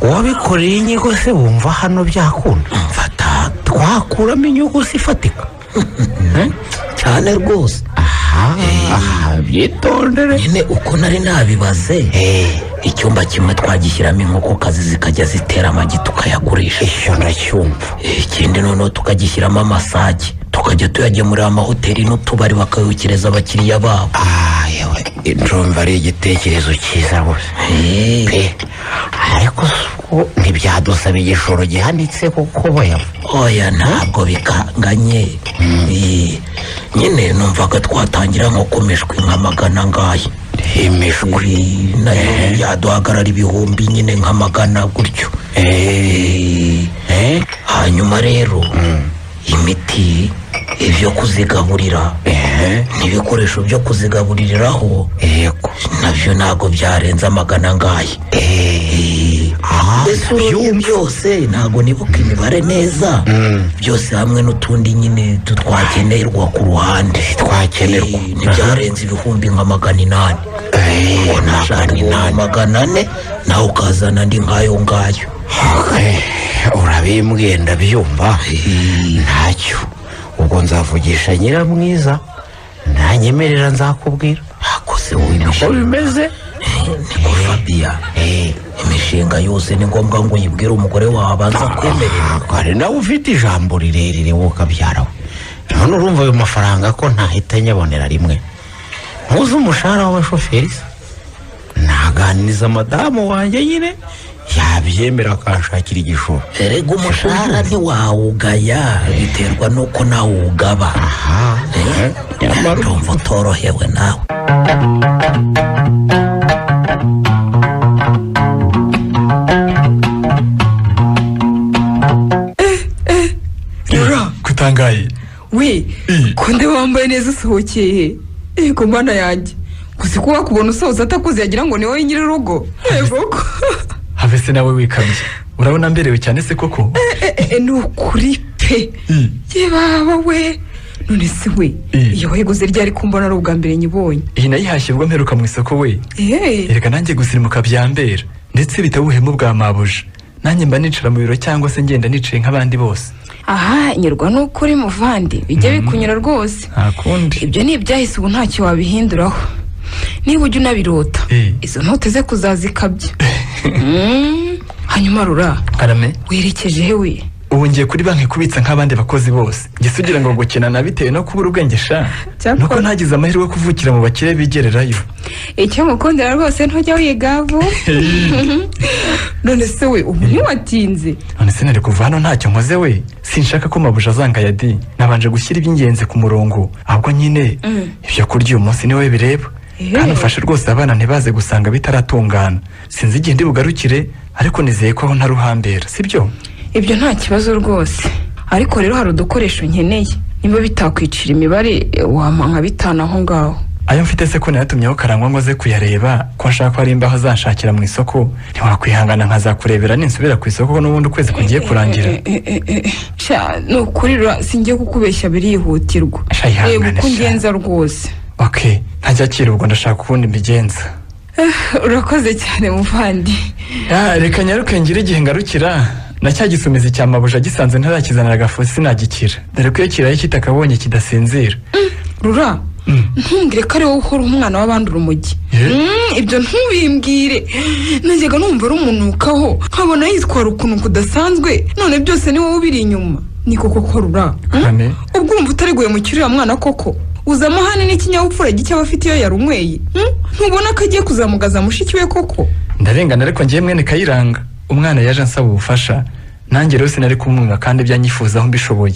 wabikoreye inyigo se wumva hano byakunda mfata twakuramo inyungu zifatika cyane rwose. byitondere nyine uko nari nabibaze icyumba kimwe twagishyiramo inkokokazi zikajya zitera amagi tukayagurisha. icyo ndacyumva. ikindi noneho tukagishyiramo amasage tukajya tuyagemurira amahoteli n'utubari bakayukiriza abakiriya babo. yewe ndumva ari igitekerezo cyiza rwose ariko ntibyadusaba igishoro gihanitse kuko bayavuga. oya ntabwo bikanganye. nyine numvaga twatangira nko ku mishwi nka magana ngahe. imishwi nayo yaduhagarara ibihumbi nyine nka magana gutyo. hanyuma rero imiti ibyo kuzigaburira n'ibikoresho byo kuzigabuririraho nabyo ntabwo byarenza magana ngahe. mbese urabye byose ntabwo nibuka imibare neza. byose hamwe n'utundi nyine twakenerwa ku ruhande twakenerwa ntibyarenze ibihumbi nka magana inani. ngo nashaka magana ane nawe ukazana andi nk'ayo ngayo. urabimbwiye ndabyumva ntacyo ubwo nzavugisha nyiramwiza ntanyemerera nzakubwira. hakoze wowe uko bimeze niko Fabia imishinga yose ni ngombwa ngo uyibwire umugore wawe abanza kwemerera. hari nawe ufite ijambo rirerire wowe ukabyara we. none urumva ayo mafaranga ko ntahita nyabonera rimwe ntuzi umushahara w'abashoferi se naganiriza madamu wanjye nyine yabyemera akanshakira igishoro. erega umushahara ntiwawugaya biterwa n'uko nawe uwugaba. ndumva utorohewe nawe. rura kutangaye we konde wambaye neza usohokeye yego mana yanjye gusa ko wakubona usoza atakuze yagira ngo ni wowe nyir'urugo. yego ko have se nawe wikabye urabona mberewe cyane se koko. ni ukuri pe ye baba we none se we iyo wayiguze ryari kumbona ari ubwa mbere nyibonye. iyi nayihashye ubwo mperuka mu isoko we. erega nanjye gusirimuka byambera ndetse bitabuhemu bwa mabuja nanjye mba nicara mu biro cyangwa se ngenda nicaye nk'abandi bose. aha nyirwa nuko uri muvandi bijya bikunyura rwose. ntakundi ibyo ni ibyahise ubu ntacyo wabihinduraho niba ujya unabirota izo ntote ze kuzazikabya. hanyuma rura karame werekeje hewe. ubu ngiye kuri banki kubitsa nk'abandi bakozi bose ngese ugira ngo gukina bitewe no kubura ubwenge sha nuko ntagize amahirwe yo kuvukira mu bakire bigererayo. icyo mukundira rwose ntujya wigavu. none se we ubu ntiwatinze. none se nari kuva hano ntacyo nkoze we sinshaka ko mabuja azangaya di nabanje gushyira iby'ingenzi ku murongo ahubwo nyine ibyo kurya uyu munsi niwe bireba kandi ufashe rwose abana ntibaze gusanga bitaratungana sinzi igihe ndi bugarukire ariko nizeye ko aho ntaruhambera sibyo. ibyo nta kibazo rwose ariko rero hari udukoresho nkeneye niba bitakwicira imibare wampa nka 5 aho ngaho. ayo mfite se ko nayatumyeho karangwa ngo ze kuyareba ko nshaka ko ari imbaho zanshakira mu isoko ntiwakwihangana nkazakurebera ninsubira ku isoko n'ubundi ukwezi kugiye kurangira. ni ukuri singiye kukubeshya birihutirwa reba uko ngenza rwose. ok ntajya akira ubwo ndashaka ubundi mbigenza. urakoze cyane muvandi. reka nyaruke ngire igihe ngarukira na cya gisumizi cya mabuja gisanze ntarakizanira agafu sinagikira dore ko iyo kiraye kitakabonye kidasinzira. rura ntumbwire ko ari wowe uhora umwana w'abandi urumogi. ibyo ntubimbwire najyaga numva ari umunukaho nkabona yitwara ukuntu kudasanzwe none byose ni wowe ubiri inyuma. ni koko ko rura ubwo wumva atari guhemukira mwana koko uza amahane n'ikinyabupfura gike aba afite iyo yarunyweye ntubona ko agiye kuzamugaza mushiki we koko ndarengana ariko ngiye mwene Kayiranga umwana yaje ansaba ubufasha nanjye rero sinari kumwumva kandi byanyifuzaho mbishoboye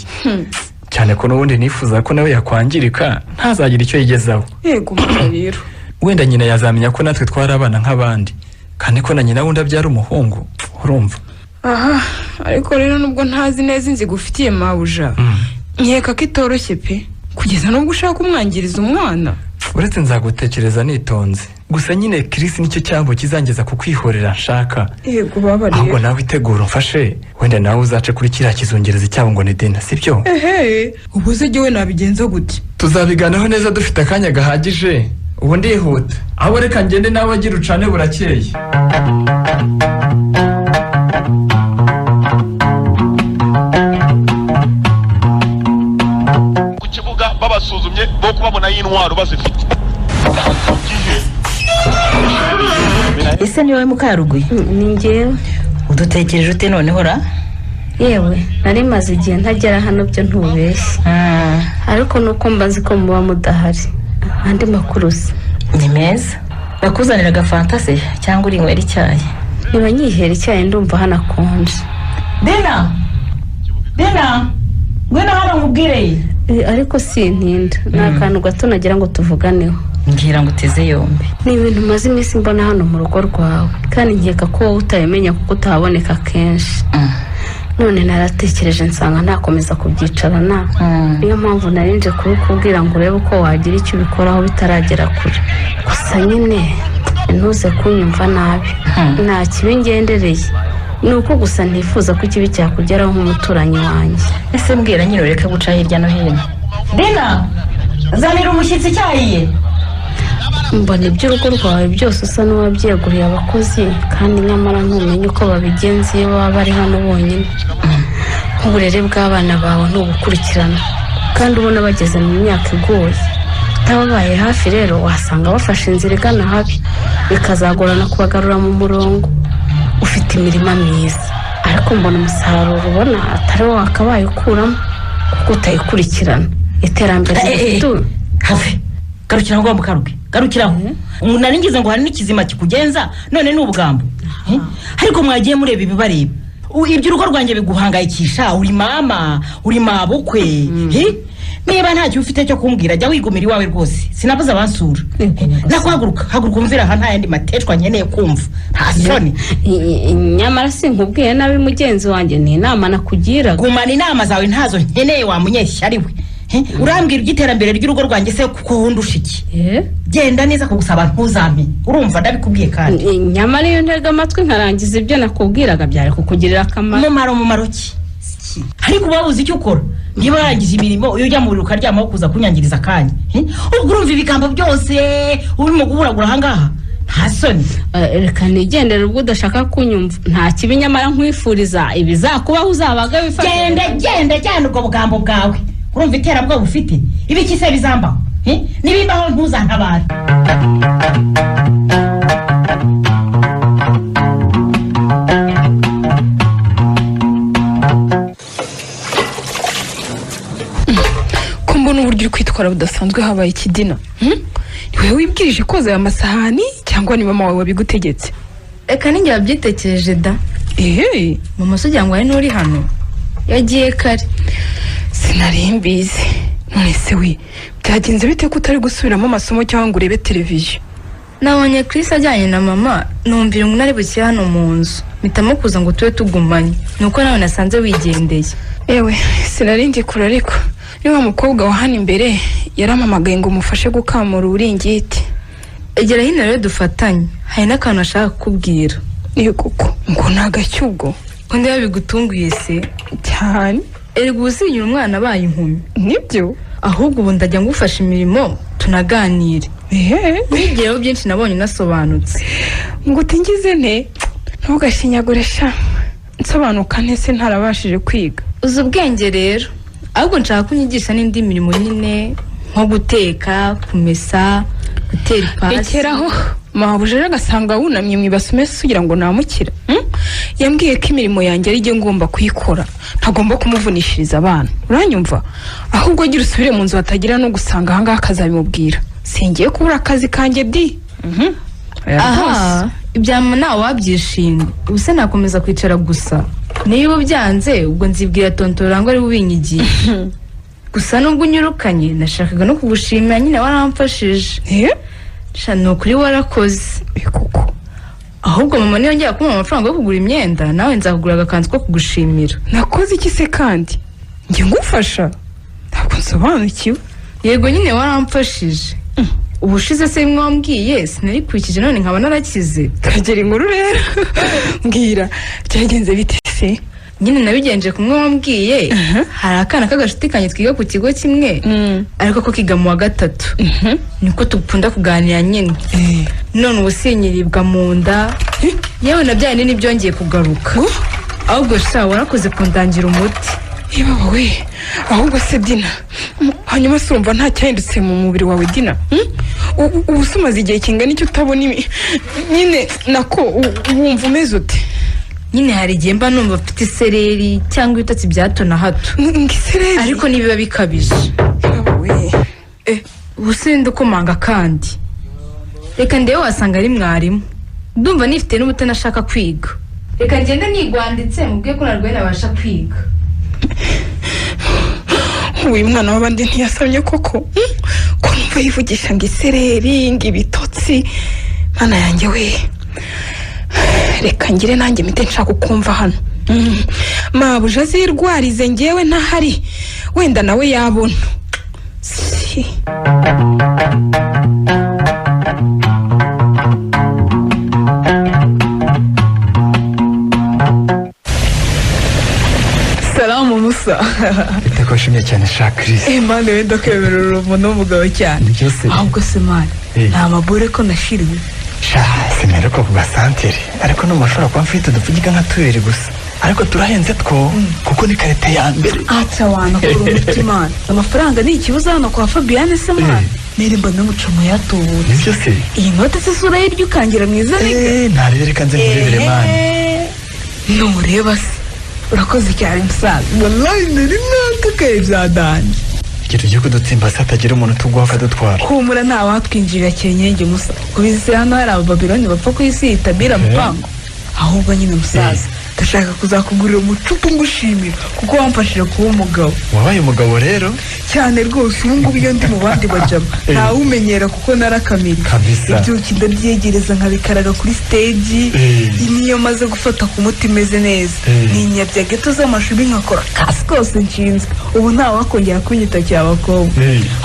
cyane ko n'ubundi nifuza ko nawe yakwangirika ntazagira icyo yigezaho yego mwana rero wenda nyina yazamenya ko natwe twari abana nk'abandi kandi ko na nyina wundi abyara umuhungu urumva aha ariko rero nubwo ntazi neza inzigo ufitiye mabuja nkeka ko itoroshye pe kugeza nubwo ushaka umwangiriza umwana uretse nzagutekereza nitonze gusa nyine Chris nicyo cyambo kizangeza kukwihorera nshaka yego baba rero ahubwo nawe itegura umfashe wenda nawe uzace kuri kiriya kizungereza icyabo ngo ni Dina sibyo ubu se jyewe nabigenza gute tuzabiganaho neza dufite akanya gahagije ubu ndihuta aho reka ngende nawe agira ucane burakeye ku kibuga babasuzumye bo kubabona y'intwaro bazifite ese ni wowe Mukarugwi ni njyewe udutekereje ute noneho ra yewe nari maze igihe ntagera hano byo ntubeshye ariko nuko mbazi ko muba mudahari andi makuru se ni meza bakuzanira agafanta se cyangwa urinywera icyayi niba nyihera icyayi ndumva hanakonje Dina ngwino hano nkubwire ariko sintinda ni akantu gato nagira ngo tuvuganeho ngira ngo uteze yombi ni ibintu maze iminsi mbona hano mu rugo rwawe kandi nkeka ko wowe utabimenya kuko utahaboneka kenshi none naratekereje nsanga ntakomeza kubyicarana niyo mpamvu narinje kubikubwira ngo urebe uko wagira icyo ubikoraho bitaragera kure gusa nyine ntuze kunyumva nabi nta kibi ngendereye ni uko gusa ntifuza ko ikibi cyakugeraho nk'umuturanyi wanjye ese mbwira nyine ureke guca hirya no hino Dina zanira umushyitsi icyayiye mbona iby'urugo rwawe byose usa n'uwabyeguriye abakozi kandi nyamara ntumenye uko babigenza iyo baba bari hano bonyine nk'uburere bw'abana bawe ntubukurikirana kandi ubona bageze mu myaka igoye utababaye hafi rero wasanga bafashe inzira igana habi bikazagorana kubagarura mu murongo ufite imirima myiza ariko mbona umusaruro ubona atari wo wakabaye ukuramo kuko utayikurikirana iterambere rifite have garukira ngo Mukarugwi garukiraho nari ngize ngo hari n'ikizima kikugenza none ni ubugambo ariko mwagiye mureba ibibareba iby'urugo rwanjye biguhangayikisha uri mama uri mabukwe niba ntacyo ufite cyo kumbwira jya wigumira iwawe rwose sinabuze abansura haguruka umvira aha nta yandi mateshwa nkeneye kumva nta soni nyamara sinkubwiye nabi mugenzi wanjye ni inama nakugira gumana inama zawe ntazo nkeneye wa munyeshyari we urambwira iby'iterambere ry'urugo rwanjye se kuko wundusha iki genda neza kugusaba ntuzampe urumva ndabikubwiye kandi nyamara iyo ntega amatwi nkarangiza ibyo nakubwiraga byari kukugirira akamaro umumaro ki ariko uba wuzi icyo ukora niba warangije imirimo iyo ujya mu biro ukaryamaho kuza kunyangiriza akanya ubwo urumva ibigambo byose urimo guburagura ahangaha nta soni reka nigendere ubwo udashaka kunyumva nta kibi nyamara nkwifuriza ibizakubaho uzabaga bifashe genda cyane ubwo bugambo bwawe urumva iterabwoba ufite ibiki se bizambaho nibimbaho ntuzantabare ko mbona uburyo uri kwitwara budasanzwe habaye ikidina ni wowe wibwirije koza aya masahani cyangwa ni mama wawe wabigutegetse reka ninjye wabyitekereje da mama se ugira ngo ari n'uri hano yagiye kare sinari mbizi none se we byagenze bite ko utari gusubiramo amasomo cyangwa ngo urebe televiziyo nabonye Chris ajyanye na mama numvira umuntu ari buke hano mu nzu mpitamo kuza ngo tube tugumanye nuko nawe nasanze wigendeye ewe sinari ngikura ariko niba mukobwa wa hano imbere yaramamagaye ngo umufashe gukamura uburingiti egera hino rero dufatanye hari n'akantu ashaka kukubwira iyo kuko ngo nagacyubwo ko ndiba bigutunguye se cyane erega ubusinyira umwana abaye inkumi nibyo ahubwo ubu ndajya ngufasha imirimo tunaganire wigireho byinshi nabonye unasobanutse ngo utingize nte ntugashinyagure sha nsobanuka ntese ntarabashije kwiga uzi ubwenge rero ahubwo nshaka kunyigisha n'indi mirimo nyine nko guteka kumesa gutera ipasi rekeraho mabuja rero agasanga wunamye mu ibase umese ugira ngo namukira. Yambwiye ko imirimo yanjye ari jye ngomba kuyikora, ntagomba kumuvunishiriza abana. Uranyumva? Ahubwo agira usubire mu nzu hatagira no gusanga ahangaha akazabimubwira. Singiye kubura akazi kanjye di. Aha, ibyama nawe wabyishimye. Ubuse nakomeza kwicara gusa. Niba byanze ubwo nzibwira tontora ngo ari bubinyigiye. Gusa nubwo unyirukanye nashakaga no kugushimira nyine waramfashije. Shano kuri warakoze. Kuko ahubwo mama niyo ngiye kumpa amafaranga yo kugura imyenda nawe nzakugura agakanzu ko kugushimira. Nakoze iki se kandi? Ngiye ngufasha. Ntabwo nsobanukiwe. Yego nyine waramfashije. Ubushize se mwambwiye sinarikurikije none nkaba narakize. Kagera inkuru rero. Mbwira byagenze bite se? Nyine nabigenje kumwe wambwiye hari akana k'agashuti kanye twiga ku kigo kimwe ariko ko kiga mu wa 3 niko tupunda kuganira nyine none ubusinyiribwa mu nda yewe nabyane n'ibyongeye kugaruka ahubwo sha warakoze kundangira umuti. Yeba we ahubwo se Dina hanyuma se urumva nta cyahindutse mu mubiri wawe Dina? Ubu sumaze igihe kingana icyo utabona nyine nako wumva umeze ute? Nyine hari igihe mba numva mfite isereri cyangwa ibitotsi bya hato na hato. Isereri ariko nibiba bikabije. Ubusinde ukomanga kandi reka ndewe wasanga ari mwarimu. Ndumva nifite n'ubute nashaka kwiga. Reka ngende nigwanditse mubwiye ko narwaye nabasha kwiga. Uyu mwana w'abandi ntiyasamye koko ko numva yivugisha ngo isereri ngo ibitotsi. Mana yanjye we reka ngire nanjye mite nshaka kumva hano. Mabuja zirwarize ngewe ntahari wenda nawe yabona. Salamu Musa. Ndakoshimye cyane sha Chris. Mane wenda kwemerera umuntu w'umugabo cyane. Ahubwo se mane nta mabure ko nashiriwe. Sha simere ko kuba santere ariko no mashora kwa mfite dupfugika nka tubiri gusa ariko turahenze two kuko ni karete ya mbere. Acha wana ko umutima amafaranga ni ikibazo hano kwa Fabienne se mane nere mbona mucumu yatubutse. Nibyo se iyi note se sura y'iryo ukangira mwiza nige ntarere kanze murebere mane nureba se urakoze cyane musaza wallahi nari nakakaye byadanje ikintu cyo kudutsimba se atagira umuntu tugwaho akadutwara. Humura nta watwinjirira Kenyenge Musa kubizi hano hari abababiloni bapfa ku isi yitabira mupango. Ahubwo nyine musaza ndashaka kuzakugurira umucupa ngushimira kuko wamfashije kuba umugabo. Wabaye umugabo rero cyane rwose ubu ngubu iyo ndi mu bandi bajama ntawumenyera kuko narakamira ibyuki ndabyegereza nkabikaraga kuri stage niyo maze gufata ku muti imeze neza ninyabya geto z'amashuri nkakora kasi kose nshinzwe ubu ntawakongera kunyita cy'abakobwa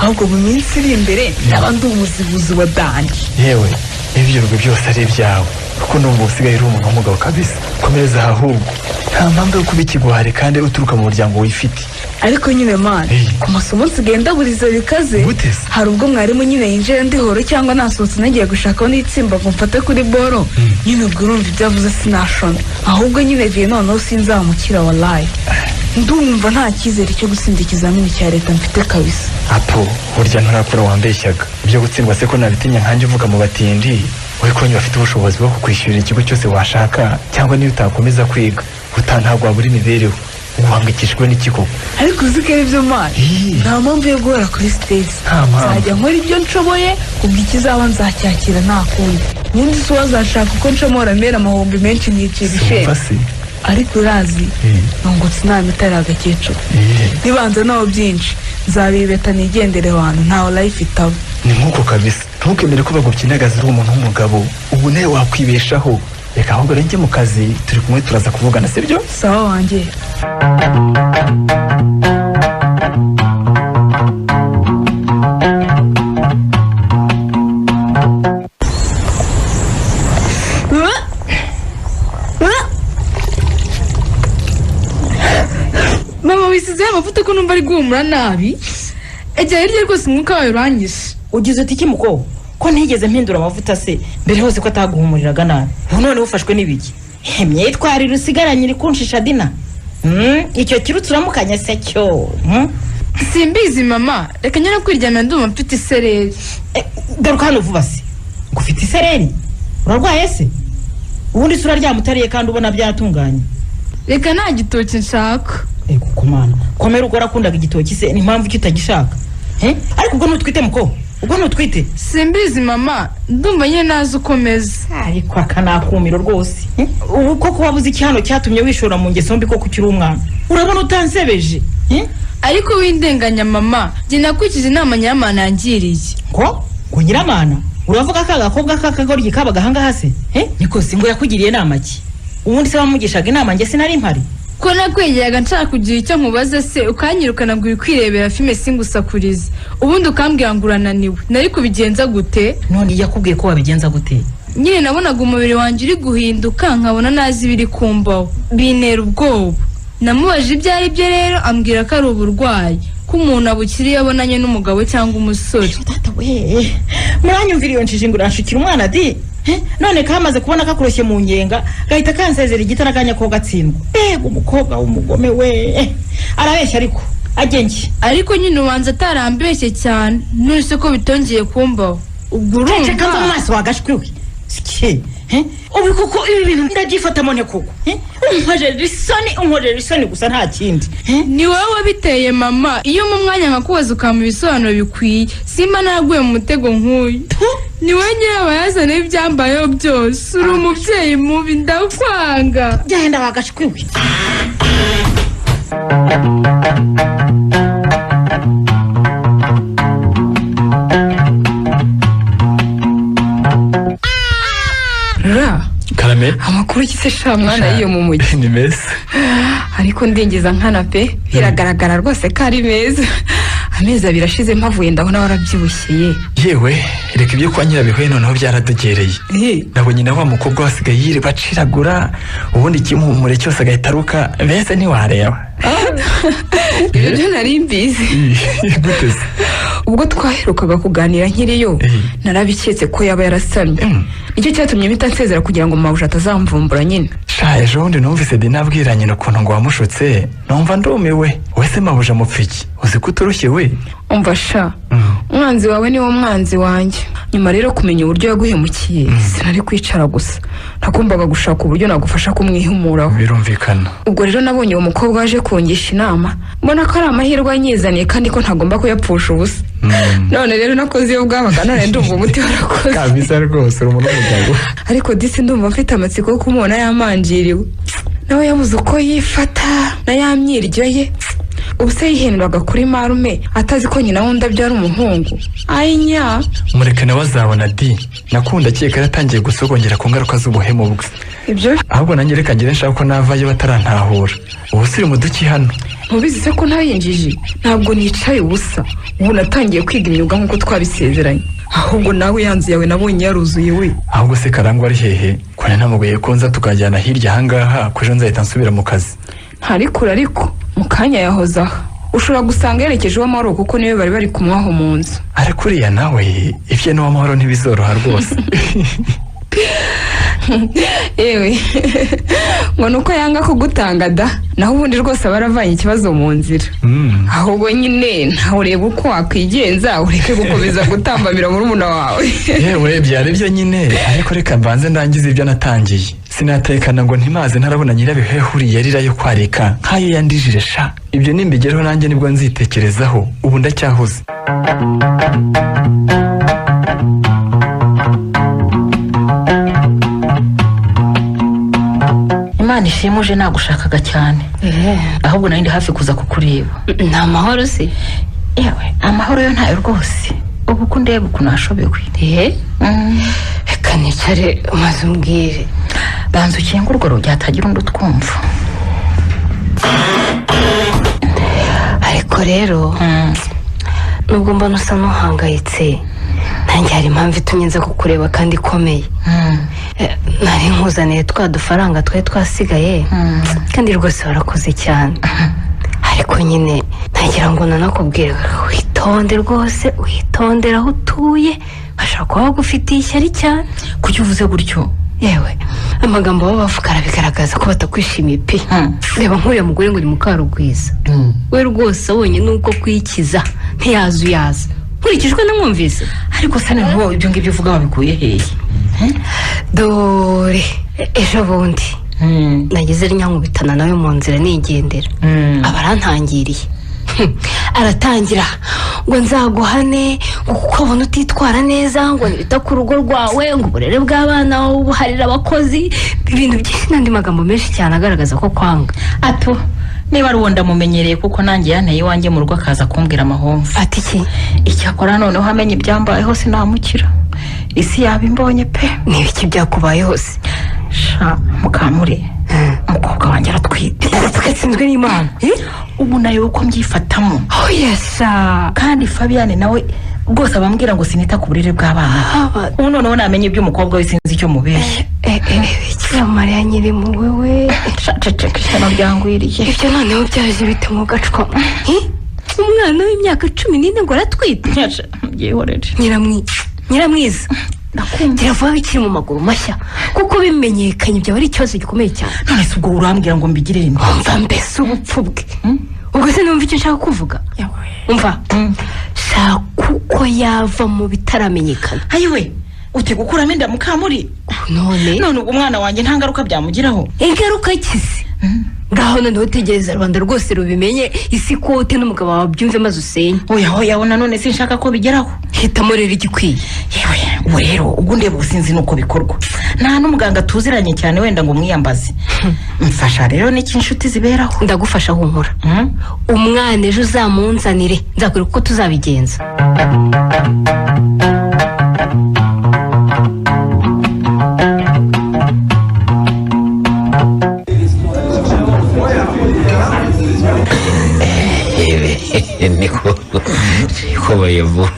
ahubwo mu minsi iri imbere ndaba ndi umuzibuzi wa danje. Yewe ibyo bigo byose ari ibyawe kuko n'ubu usigaye uri umuntu w'umugabo kabisa. Komereza ahubwo nta mpamvu yo kuba ikigwari kandi uturuka mu muryango wifite. Ariko nyine mani ku masomo nsigaye ndaburiza bikaze. Hari ubwo mwarimu nyine yinjira ndihoro cyangwa nasohotse nagiye gushakaho n'itsimba ngo mfate kuri boro nyine ubwo urumva ibyavuze sinashona ahubwo nyine viye noneho sinzamukira wallahi ndumva nta cyizere cyo gutsinda ikizamini cya leta mfite kabisa. Apo burya nturakura wambeshyaga ibyo gutsindwa se ko nabitinya nkanjye uvuga mu batindi wowe ko bafite ubushobozi bwo kukwishyurira ikigo cyose washaka cyangwa niyo utakomeza kwiga ntabwo wabura imibereho uhangikishijwe n'ikigo. Ariko uzi ko ari byo mani nta mpamvu yo guhora kuri stage nzajya nkora ibyo nshoboye ubwo ikizaba nzacyakira nta kundi ubundi si wazashaka uko ncomora mera amahumbi menshi nkicira isheri ariko urazi nungutse inama itari agakecuru nibanza naho byinshi nzabibeta nigendere abantu ntawe life itaba. Ni nk'uko kabisa ntukemere ko bagukinagaza uri umuntu w'umugabo ubu nawe wakwibeshaho. Reka ahubwo renge mu kazi turi kumwe turaza kuvugana sibyo? Sawa wanjye. Mama wisize amavuta ko numva ari guhumura nabi. Ejya hirya rwose umwuka wawe uranyishe. Ugize uti iki muko ko ntigeze mpindura amavuta se mbere hose ko ataguhumuriraga nabi none ufashwe n'ibiki imyitwarire usigaranye iri kunshisha Dina. Icyo kirutse uramukanya se cyo simbizi mama reka nyine kwiryamira ndumva mfite isereri. Garuka hano vuba se ngo ufite isereri urarwaye se ubundi sura ryamutariye kandi ubona byatunganye. Reka nta gitoki nshaka. Kuko mana komera ugora kundaga igitoki se ni impamvu kitagishaka. Ariko ubwo nutwite muko ubwo nutwite simbizi mama ndumva nyine nazo ukomeza. Ariko akanakumiro rwose ubu koko wabuze icyano cyatumye wishora mu ngeso mbi ko kukiri umwana urabona utansebeje. Ariko windenganya mama jye nakwikije inama nyamana yangiriye. Ko nyiramana uravuga ka gakobwa kakagoryi kabaga hanga hase niko singo yakugiriye inama ki ubundi se bamugishaga inama nge sinari impari ko nakwegeraga nshaka kugira icyo nkubaza se ukanyirukana ngo ukwirebera filme singusakurize ubundi ukambwira ngo urananiwe nari kubigenza gute? None yakubwiye ko wabigenza gute? Nyine nabonaga umubiri wanjye uri guhinduka nkabona nazi ibiri kumbaho bintera ubwoba. Namubaje ibyo ari byo rero ambwira ko ari uburwayi ko umuntu abukiriye abonanye n'umugabo cyangwa umusore. Muranyumvira iyo njije ngo urashikira umwana di none kamaze kubona kakuroshye mu nyenga gahita kansezera igitana kanya ko gatsindwa. Umukobwa w'umugome we arabeshya ariko agenki ariko nyine ubanza atarambeshye cyane nuse ko bitongeye kumbaho ubwo urumva kanza mu maso wagashwiwe sike ubu kuko ibi bintu ndagifata mone kuko unkorera isoni gusa nta kindi. Ni wowe wabiteye mama iyo mu mwanya nkakubaza ukampa ibisobanuro bikwiye simba naraguye mu mutego nk'uyu. Ni wowe nyirabayazana y'ibyambayeho byose uri umubyeyi mubi ndakwanga. Genda wagashwiwe. Karame amakuru kise sha mwana iyo mu mujyi ni meza ariko ndingiza nkana pe biragaragara rwose ko ari meza amezi abiri ashize mpavuye ndabona warabyibushye yewe reka ibyo kwa nyirabihoye noneho byaradugereye nabonye na wa mukobwa wasigaye yiriba aciragura ubundi ikimuhumure cyose agahita aruka mbese ntiwareba. Ibyo nari mbizi ubwo twaherukaga kuganira nkiriyo narabiketse ko yaba yarasamye nicyo cyatumye mpita nsezera kugira ngo mawuje atazamvumbura nyine. Ejo bundi numvise dinabwira nyina ukuntu ngo wamushutse numva ndumiwe wese mawuje mupfiki uzi ko uturushye we. Umva sha umwanzi wawe niwo mwanzi wanjye nyuma rero kumenya uburyo yaguhemukiye sinari kwicara gusa nagombaga gushaka uburyo nagufasha kumwihumuraho. Birumvikana. Ubwo rero nabonye uwo mukobwa waje kungisha inama mbona ko ari amahirwe anyizaniye kandi ko ntagomba kuyapfusha ubusa. None rero nakoze iyo bwabaga none ndumva umuti warakoze kabisa rwose uri umuntu w'umugabo. Ariko disi ndumva mfite amatsiko yo kumubona yamanjiriwe nawe yabuze uko yifata na yamyiryo ye ubuse yihenuraga kuri marume atazi ko nyina wundi abyara umuhungu. Ayinya mureke nawe azabona di nakunda akeka yaratangiye gusogongera ku ngaruka z'ubuhemu bwe. Ibyo ahubwo nanjye reka ngire nshaka ko navayo batarantahura ubu siri mu duki hano. Mubizi se ko ntayinjije ntabwo nicaye ubusa ubu natangiye kwiga imyuga nk'uko twabisezeranye ahubwo nawe yanzu yawe nabonye yaruzuye we. Ahubwo se Karangwa ari hehe ko namubwiye ko nza tukajyana hirya ahangaha ko ejo nzahita nsubira mu kazi. Ntarikura ariko mu kanya yahoze aha ushobora gusanga yerekeje uw'amahoro kuko niwe bari bari kumwaho mu nzu. Ariko uriya nawe ibye n'uw'amahoro ntibizoroha rwose. Ewe ngo nuko yanga kugutanga da naho ubundi rwose baravanye ikibazo mu nzira. Ahubwo nyine ntawe ureba uko wakwigenza ureke gukomeza gutambamira murumuna wawe. Yewe byari byo nyine ariko reka mbanze ndangize ibyo natangiye sinatekana ngo ntimaze ntarabona nyirabihe huriye yarira yo kwarika nkayo yandijire sha ibyo nimbigeraho nanjye nibwo nzitekerezaho ubu ndacyahuze. Imana ishimuje nagushakaga cyane ahubwo nari ndi hafi kuza kukureba. Nta mahoro se? Yewe amahoro yo ntayo rwose ubu ko ndeba ukuntu nashobewe. Reka nicare maze umbwire. Banza ukinga urwo rugi hatagira undi utwumva. Ariko rero nubwo mbona usa n'uhangayitse nanjye hari impamvu itumye nza kukureba kandi ikomeye. Nari nkuzaniye twa dufaranga twari twasigaye kandi rwose warakoze cyane ariko nyine ntagira ngo nanakubwire witonde rwose witondera aho utuye bashobora kuba bagufitiye ishyari cyane. Kuki uvuze gutyo? Yewe amagambo baba bavuga arabigaragaza ko batakwishimiye pe. Reba nk'uriya mugore ngo ni Mukarugwiza we rwose abonye nuko kwikiza ntiyazuyaza nkurikijwe namwumvise. Ariko se nabo ibyo ngibyo uvuga babikuye hehe? dore ejo bundi nagize rinyankubitana nawe mu nzira nigendera aba arantangiriye aratangira ngo nzaguhane ngo kuko abona utitwara neza ngo nibita ku rugo rwawe ngo uburere bw'abana buharira abakozi ibintu byinshi n'andi magambo menshi cyane agaragaza ko kwanga. ato niba ari uwo ndamumenyereye kuko nanjye yanteye iwanjye mu rugo akaza kumbwira amahomvu. ati iki icyakora noneho amenye ibyambayeho sinamukira isi yaba imbonye pe. ni ibiki byakubayeho se? sha Mukamuri umukobwa wanjye aratwite tugatsinzwe n'Imana ubu nayo uko mbyifatamo. yesa kandi Fabian nawe rwose abambwira ngo sinita ku burere bw'abana. ubu noneho namenye iby'umukobwa we sinzi icyo mubeshya. bikira Mariya nyiri mu wewe ceceka ishyano ryangwiriye. ibyo noneho byaje bite mu gacwa umwana w'imyaka 14 ngo aratwite. byihorere nyiramwiza ndakumvira vuba bikiri mu maguru mashya kuko bimenyekanye byaba ari ikibazo gikomeye cyane. none se ubwo urambwira ngo mbigire nde? umva mbese ubupfu bwe ubwo se numva icyo nshaka kuvuga. umva shaka uko yava mu bitaramenyekana. ayiwe uti gukuramo inda Mukamuri none ubwo umwana wanjye nta ngaruka byamugiraho. ingaruka kizi ngaho noneho utegereza Rwanda rwose rubimenye isi kote n'umugabo wawe byumve maze usenye. oya nanone sinshaka ko bigeraho. hitamo rero igikwiye. yewe ubu rero ubwo ndeba ubusinzi nuko bikorwa nta n'umuganga tuziranye cyane wenda ngo mwiyambaze. mfasha rero n'iki inshuti ziberaho. ndagufasha humura umwana ejo uzamunzanire nzakwereka uko tuzabigenza. niko bayivu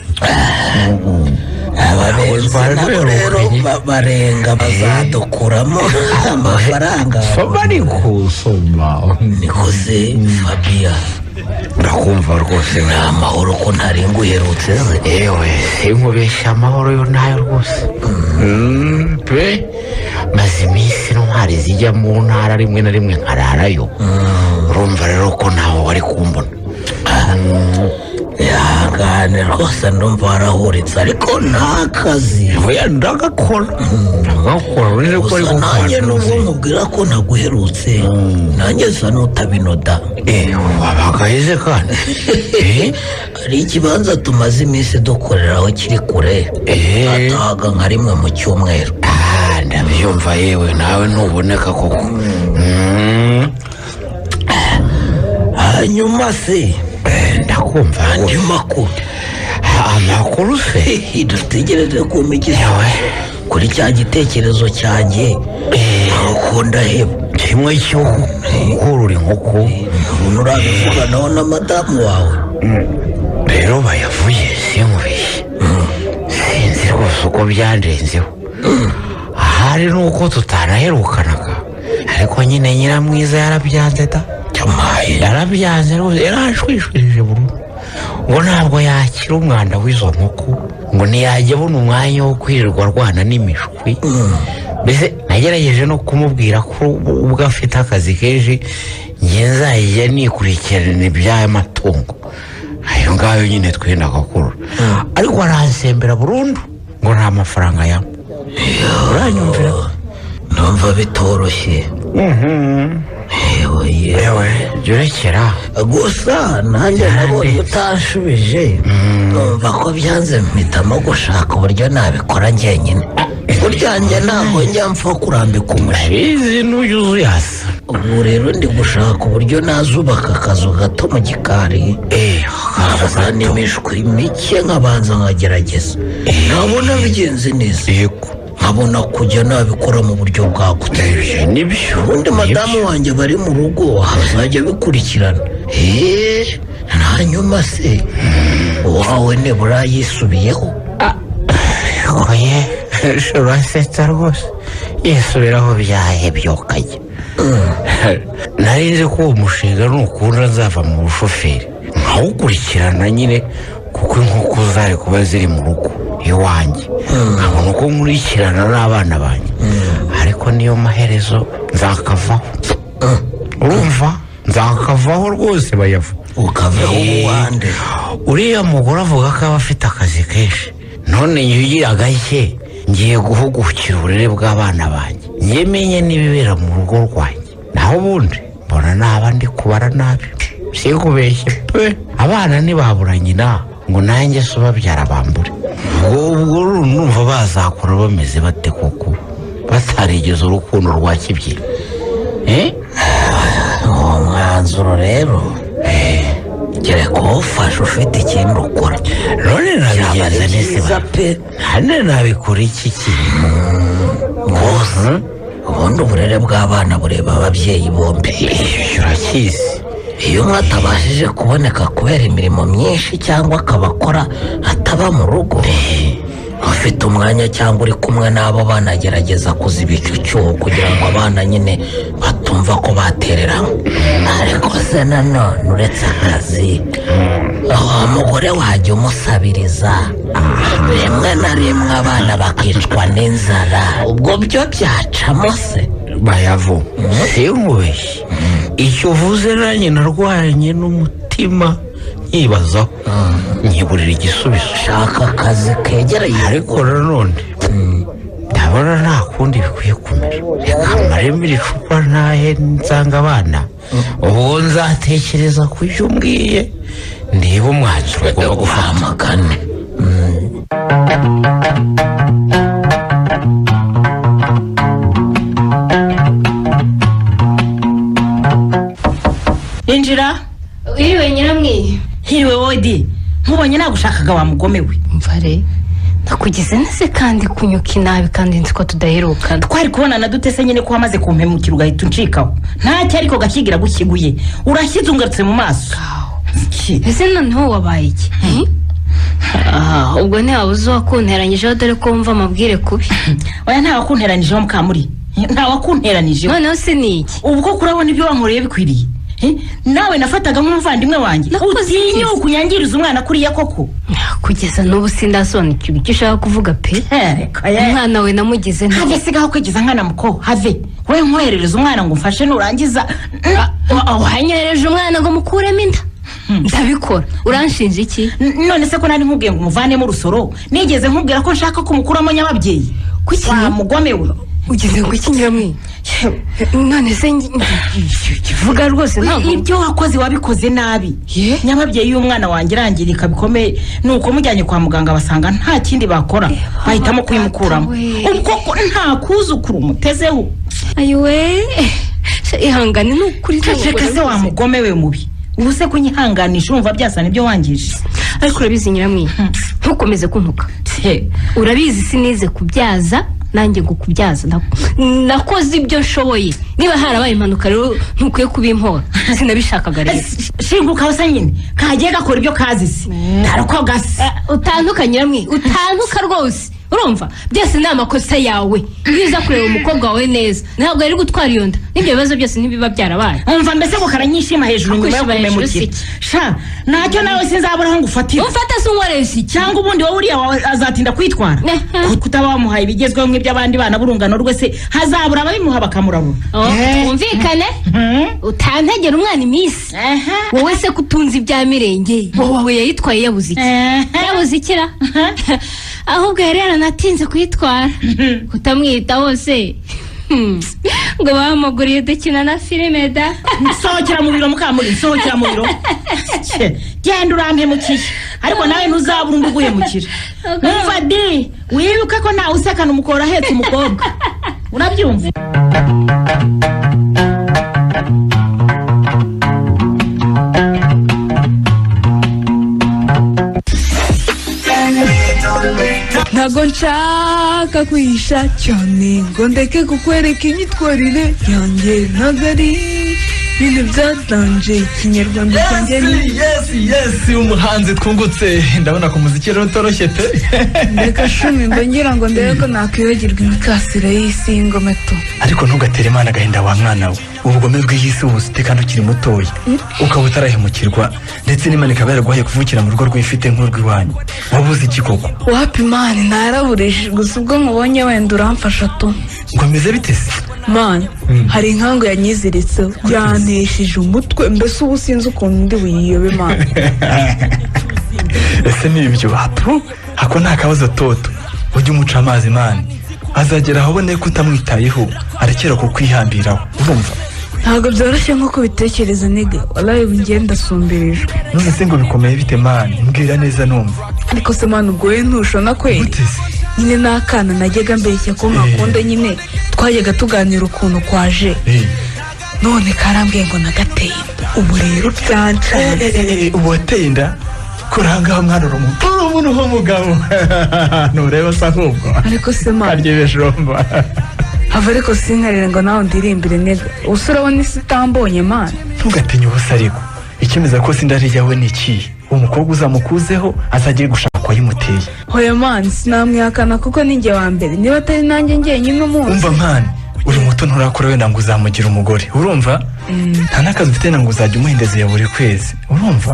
rero barenga bazadukuramo amafaranga. bari kusoma niko se Fabia ndakumva rwose ni amahoro ko ntarenga uherutse. yewe sinkubeshya amahoro yo nayo rwose pe maze iminsi intwari zijya mu ntara rimwe na rimwe nkararayo. urumva rero ko ntawe wari kumbona. ihangane rwose ndumva warahuritse ariko nta kazi. ndagakora uretse ko ari gukora. nanjye nubwo nkubwira ko naguherutse nanjye nsa n'utabinoda. wabagaheze kandi hari ikibanza tumaze iminsi dukoreraho kiri kure atahaga nka rimwe mu cyumweru. ndabyumva yewe nawe ntuboneka koko. hanyuma se ndakumva andi makuru. amakuru se dutegereze kumigisa kuri cya gitekerezo cyanjye ukunda heba kimwe cy'ukurura inkoko ubu urabivuganaho na madamu wawe. rero bayavuye sinkubeshye sinzi rwose uko byandenzeho. ahari nuko tutanaherukanaga ariko nyine nyiramwiza yarabyanze da. yarabyanze rwose yarashwishwirije burundu ngo ntabwo yakira umwanda w'izo nkoko ngo ntiyajya abona umwanya wo kwirirwa arwana n'imishwi. mbese nagerageje no kumubwira ko ubwo afite akazi kenshi njye nzajya nikurikirana iby'aya matungo ayo ngayo nyine twenda gakuru. ariko aransembera burundu ngo nta mafaranga yampa. uranyumvira numva bitoroshye. yewe jya urekera gusa nanjye nabonye utanshubije numva ko byanze mpitamo gushaka uburyo nabikora njyenyine. burya njye ntabwo njya mpfa kurambika umushizi n'uyuzuye hasi. ubu rero ndi gushaka uburyo nazubaka akazu gato mu gikari nkabaza n'imishwi mike nkabanza nkagerageza nabona bigenze neza nkabona kujya nabikora mu buryo bwagutse. nibyo ubundi madamu wanjye bari mu rugo hazajya bikurikirana. hanyuma se wawe nibura yisubiyeho. oye urasetsa rwose yisubiraho byahebye ukajya. nari nzi ko uwo mushinga nukunda nzava mu bushoferi nkawukurikirana nyine kuko inkoko zari kuba ziri mu rugo iwanjye nkabona uko nkurikirana n'abana banjye. ariko niyo maherezo nzakavaho. urumva nzakavaho rwose bayavuga. ukavaho uwande uriya mugore avuga ko aba afite akazi kenshi none yugira gake ngiye guhugukira uburere bw'abana banjye nyemenye n'ibibera mu rugo rwanjye naho ubundi mbona naba ndi kubara nabi sikubeshye pe abana ntibabura nyina ngo nanjye se ubabyara bambure ubwo numva bazakura bameze bate koko batarigeze urukundo rwa kibyeyi uwo mwanzuro rero gere kuwufasha ufite ikintu ukora none nabigenza neza pe hano nabikora iki kintu rwose ubundi uburere bw'abana bureba ababyeyi bombi urakizi iyo umwe atabashije kuboneka kubera imirimo myinshi cyangwa akaba akora ataba mu rugo ufite umwanya cyangwa uri kumwe n'abo banagerageza kuziba icyo cyuho kugira ngo abana nyine batumva ko batereranywe ariko se nanone uretse akazi umugore wajya umusabiriza rimwe na rimwe abana bakicwa n'inzara ubwo byo byacamo se bayavu sinkubeshye icyo uvuze nanjye narwanye n'umutima nyibazaho nyiburira igisubizo shaka akazi kegereye ariko nanone ndabona nta kundi bikwiye kumera reka maremo iri cupa ntahe nsanga abana ubu nzatekereza ku byo umbwiye niba umwanzuro ugomba guhamagane injira wiriwe nyiramwiye hiriwe wodi nkubonye nagushakaga wa mugome we mvare nakugize nese kandi kunyuka inabi kandi nzi ko tudaherukana twari kubonana dutese nyine ko wamaze kumpemukira ugahita uncikaho ntacyo ariko gakigira gukiguye urashyize ungarutse mu maso ese noneho wabaye iki ubwo ntiwabuze uwakunteranyijeho dore ko wumva amabwire kubi oya ntawakunteranijeho mukamuri ntawakunteranijeho noneho si ni iki ubwo kurabona ibyo wankoreye bikwiriye nawe nafataga nk'umuvandimwe wanjye utinya ukunyangiriza umwana kuriya koko kugeza n'ubu sindasobanukirwa icyo ushaka kuvuga pe umwana we namugize nta have sigaho kwigiza nkana muko have we nkoherereza umwana ngo umfashe nurangiza wanyohereje umwana ngo mukuremo inda ndabikora uranshinja iki none se ko nari nkubwiye ngo umuvanemo urusoro nigeze nkubwira ko nshaka ko umukuramo nyababyeyi wa mugome we ugeze ngo iki nyiramwiye none se kivuga rwose ntabwo ibyo wakoze wabikoze nabi nyababyeyi y'umwana wanjye irangirika bikomeye nuko mujyanye kwa muganga basanga nta kindi bakora bahitamo kuyimukuramo ubwo nta kuzukuru umutezeho ayiwe ihangane ni ukuri ceceka se wa mugome we mubi ubu se kunyihanganisha urumva byasana ibyo wangije ariko urabizi nyiramwiye ntukomeze kuntuka urabizi sinize kubyaza nanjye ngo kubyaza nakoze ibyo nshoboye niba harabaye impanuka rero ntukwiye kubimpora sinabishakaga rero shinguka wasa nyine kagiye gakora ibyo kazise ntarako gasa utantuka nyiramwiye utantuka rwose urumva byose ni amakosa yawe iyo uza kureba umukobwa wawe neza ntabwo yari gutwara iyo nda n'ibyo bibazo byose ntibiba byarabaye umva mbese ngo karanyishima hejuru nyuma yo kumemukira sha ntacyo nawe sinzaburaho ngo ufatire umfata se unkoresha iki cyangwa ubundi wowe uriya azatinda kwitwara kutaba wamuhaye ibigezweho nk'iby'abandi bana b'urungano rwe se hazabura ababimuha bakamurabura twumvikane utantegera umwana iminsi wowe se kutunze ibya mirenge wowe yayitwaye yabuze iki yabuze ikira ahubwo yari yaranatinze kuyitwara kutamwita hose ngo bamuguriye dukina na filime da sohokera mu biro mukamuri sohokera mu biro genda urampemukiye ariko nawe ntuzabura undi uguhemukira umva di wibuke ko ntawe usekana umukora ahetse umukobwa urabyumva ntago nshaka kwihisha cyane ngo ndeke kukwereka imyitwarire yanjye ntago ari ibintu byatanje ikinyarwanda cyanjye ni yesi umuhanzi twungutse ndabona ku muziki rero utoroshye pe ndeka shumi mba ngira ngo ndebe ko nakwibagirwa imikasire y'isi y'ingoma to ariko ntugatere imana agahinda wa mwana we ubugome bw'iyisi ubusite kandi ukiri mutoya ukaba utarahemukirwa ndetse n'imana ikaba yaraguhaye kuvukira mu rugo rwifite nk'urw'iwanyu wabuze iki koko wapi mani ntaraburishije gusa ubwo mubonye wenda uramfasha tu ngo meze bite se mani hari inkangu yanyiziritseho yantesheje umutwe mbese ubu sinzi ukuntu ndi buyiyobe mani ese ni ibyo bapu hako nta kabazo toto ujye umuca amazi mani azagera aho abone ko utamwitayeho arekera kukwihambiraho urumva ntabwo byoroshye nk'uko bitekereza niga waraye ngenda asumbirijwe none se ngo bikomeye bite mani mbwira neza numva ariko se mani ubwo we ntushona kweli nyine n'akana najyaga mbeshya ko nkakunda nyine twajyaga tuganira ukuntu kwaje none karambwiye ngo nagateye ubu rero byancaye ubu wateye inda kurangaho mwana uri umuntu w'umugabo ntureba asa nk'ubwo ariko se mani aryebeje urumva hava ariko sinkarire ngo nawe ndirimbire neza ubusa urabona isi utambonye mani ntugatinye ubusa ariko ikemeza ko sindarijyawe ni ikihe umukobwa uzamukuzeho azagiye gushaka ko yimuteye hoya mani sinamwihakana kuko ninjye wa mbere niba atari nanjye njyenyine umunsi umva mani uri muto nturakora wenda ngo uzamugira umugore urumva nta n'akazi ufite ngo uzajya umuhindeze ya buri kwezi urumva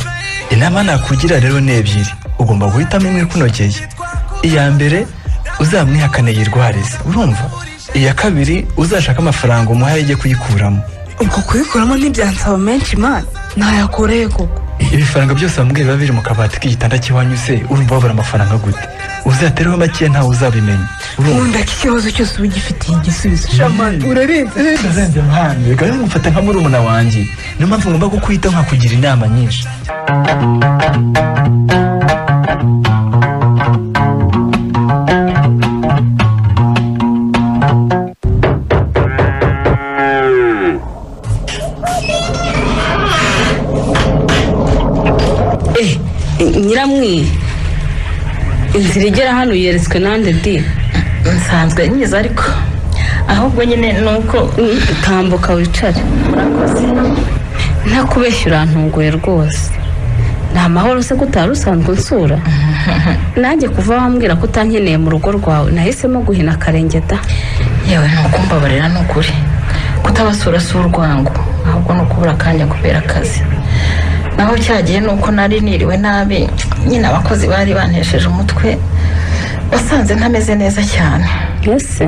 inama nakugira rero ni ebyiri ugomba guhitamo imwe ikunogeye iya mbere uzamwihakane yirwarize urumva iya kabiri uzashaka amafaranga umuhaye ujye kuyikuramo ubwo kuyikuramo ntibyansaba menshi mani ntayakoreye koko ibifaranga byose bamubwiye biba biri mu kabati k'igitanda cy'iwanyu se urumva wabura amafaranga gute uzatereho makeya ntawe uzabimenya nkunda ko ikibazo cyose uba ugifitiye igisubizo shamani urarenze mani reka rero ngufata nka murumuna wanjye niyo mpamvu ngomba kukwitaho nkakugira inama nyinshi nyiramwi inzira igera hano yeretswe nande di nsanzwe nyiza ariko ahubwo nyine nuko tambuka wicare murakoze ntakubeshya urantunguye rwose nta mahoro se ko utari usanzwe unsura nanjye kuva wambwira ko utankeneye mu rugo rwawe nahisemo guhina akarenge da yewe nuko mbabarira ni ukuri kutabasura si urwango ahubwo ni ukubura akanya kubera akazi naho cyagiye nuko nari niriwe nabi nyine abakozi bari bantesheje umutwe basanze ntameze neza cyane ese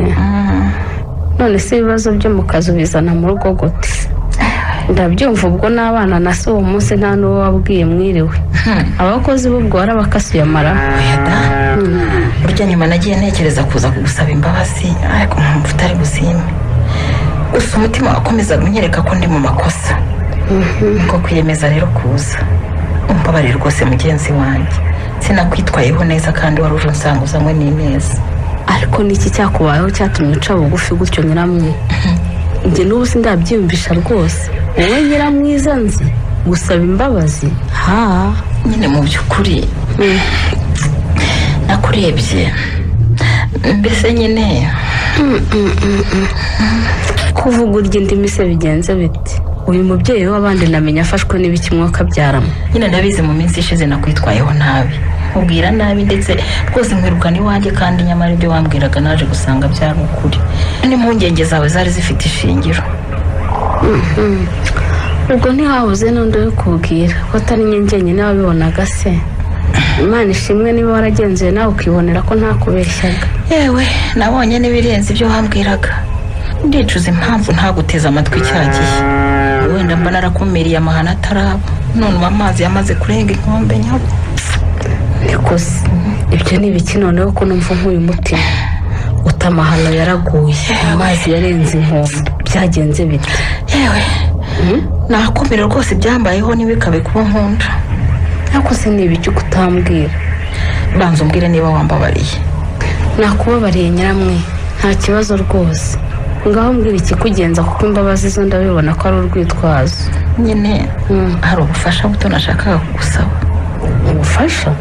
none se ibibazo byo mu kazi ubizana mu rugo gute ndabyumva ubwo n'abana na se uwo munsi nta n'uwo wabwiye mwiriwe abakozi b'ubwo warabakasuye amara burya nyuma nagiye ntekereza kuza kugusaba imbabazi ariko nkumva utari buzime gusa umutima wakomezaga unyereka ko ndi mu makosa ngo kwiyemeza rero kuza umbabarire rwose mugenzi wanjye sinakwitwayeho neza kandi wari uje unsanga uzanywe n'ineza ariko niki cyakubayeho cyatumye uca bugufi gutyo nyiramwe njye n'ubu sindabyiyumvisha rwose wowe nyiramwiza nzi gusaba imbabazi nyine mu by'ukuri nakurebye mbese nyine kuvuga urya indimi se bigenze biti uyu mubyeyi w'abandi namenya afashwe n'ibiki mwuka byaramo nyine ndabizi mu minsi ishize nakwitwayeho nabi nkubwira nabi ndetse rwose nkwirukana iwanjye kandi nyamara ibyo wambwiraga naje gusanga byari ukuri n'impungenge zawe zari zifite ishingiro ubwo ntihabuze n'undi uri kubwira ko atari njyenyine wabibonaga se imana ishimwe niba waragenzuye nawe ukibonera ko ntakubeshyaga yewe nabonye n'ibirenze ibyo wambwiraga ndicuza impamvu ntaguteze amatwi cyagiye wenda mba narakumiriye amahano ataraba none ubu amazi yamaze kurenga inkombe nyabo nikoze ibyo ni ibiki noneho ko numva nk'uyu mutima utamahano yaraguye amazi yarenze inkombe byagenze bite yewe nakumira rwose byambayeho ntibikabe kuba nkunda ariko se ni ibiki kutambwira banza umbwire niba wambabariye nakubabariye nyiramwe nta kibazo rwose ngaho mbwira ikikugenza kuko imbabazi zo ndabibona ko ari urwitwazo nyine hari ubufasha buto nashakaga kugusaba ubufasha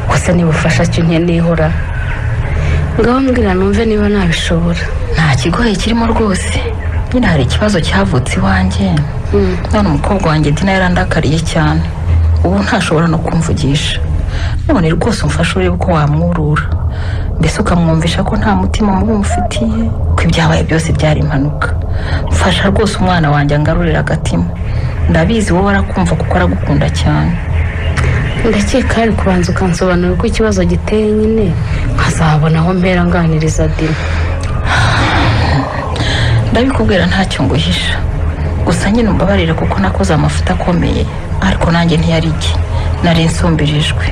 gusa niba ubufasha cyo nkeneyihora ngaho mbwira numve niba nabishobora nta kigoye kirimo rwose nyine hari ikibazo cyavutse iwanjye none umukobwa wanjye dina yarandakariye cyane ubu ntashobora no kumvugisha none rwose umfasha urebe uko wamwurura mbese ukamwumvisha ko nta mutima mubi umufitiye ko ibyabaye byose byari impanuka mfasha rwose umwana wanjye angarurira agatima ndabizi wowe arakumva kuko aragukunda cyane ndakeka hari kubanza ukansobanurira uko ikibazo giteye nyine nkazabona aho mpera nganiriza dina ndabikubwira ntacyo nguhisha gusa nyine umbabarire kuko nakoze amafuta akomeye ariko nanjye ntiyari iki nari nsumbirijwe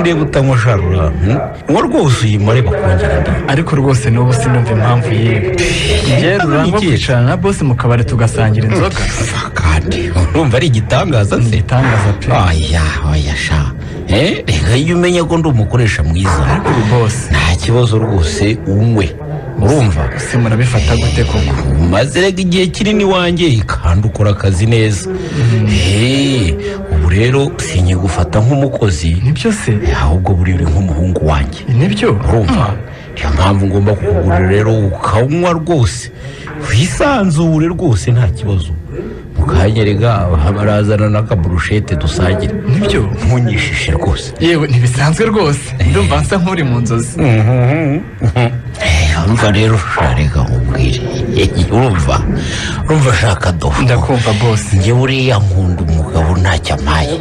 ndeba utanywa sharura ngo rwose uyimare bakongera nda ariko rwose n'ubu sinumva impamvu yiwe njye rurangwa kwicarana na bosi mu kabari tugasangira inzoga kandi urumva ari igitangaza se igitangaza pe oya sha reka iyo umenya ko ndi umukoresha mwiza bosi nta kibazo rwose unywe urumva se murabifata gute koko maze rega igihe kinini wanjye kandi ukora akazi neza ubu rero sinyigufata nk'umukozi nibyo se ahubwo buri uri nk'umuhungu wanjye nibyo urumva niyo mpamvu ngomba kukugurira rero ukanywa rwose wisanzure rwose nta kibazo mukanyerega barazana n'akaburushete dusangire nibyo ntunyishishe rwose yewe ntibisanzwe rwose ndumva nsa nk'uri mu nzozi umva rero reka nkubwire urumva shaka do ndakumva bose njye buriya nkunda umugabo ntacyo amaye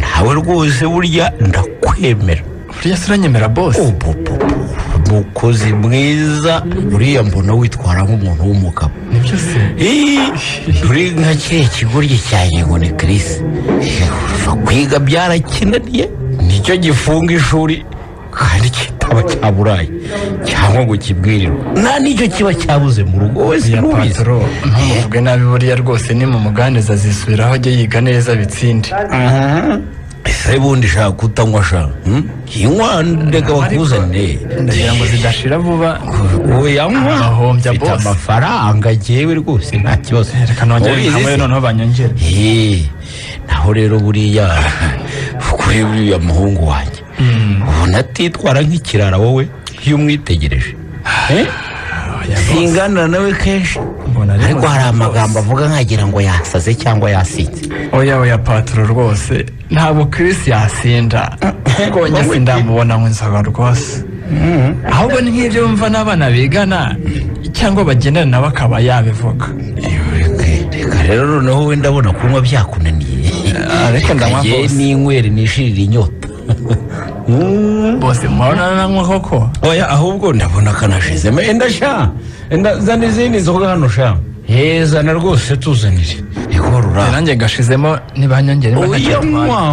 nawe rwose burya ndakwemera buriya se uranyemera bose umukozi mwiza buriya mbona witwara nk'umuntu w'umugabo nibyo se uri nka kiriya kigoryi cyanjye ngo ni Chris kwiga byarakinaniye nicyo gifunga ishuri kandi kitaba cyaburaye cyangwa ngo kibwirirwe nta nicyo kiba cyabuze mu rugo wese ya patro ntumuvuge nabi buriya rwose ni mu muganiza azisubiraho ajya yiga neza bitsinde ese bundi shaka kutanywa sha inywa ndega bakuzanire ndagira ngo zidashira vuba uyanywa ahombya mfite bose amafaranga jyewe rwose nta kibazo reka nongere hamwe noneho banyongere naho rero buriya kuri uriya muhungu wanjye ubona atitwara nk'ikirara wowe iyo umwitegereje singanira nawe kenshi ariko hari amagambo avuga nkagira ngo yasaze cyangwa yasinze oya patro rwose ntabwo Chris yasinda kuko nyasi ndamubona nk'inzoga rwose ahubwo ni nk'ibyo wumva n'abana bigana cyangwa bagendana nawe akaba yabivuga reka rero noneho we ndabona kunywa byakunaniye ariko ndanywa bose n'inywere nishirira inyota bose mubona nanywa koko oya ahubwo ndabona kanashizemo enda zana izindi nzoga hano sha zana rwose tuzanire nanjye gashizemo ntibanyongeremo oya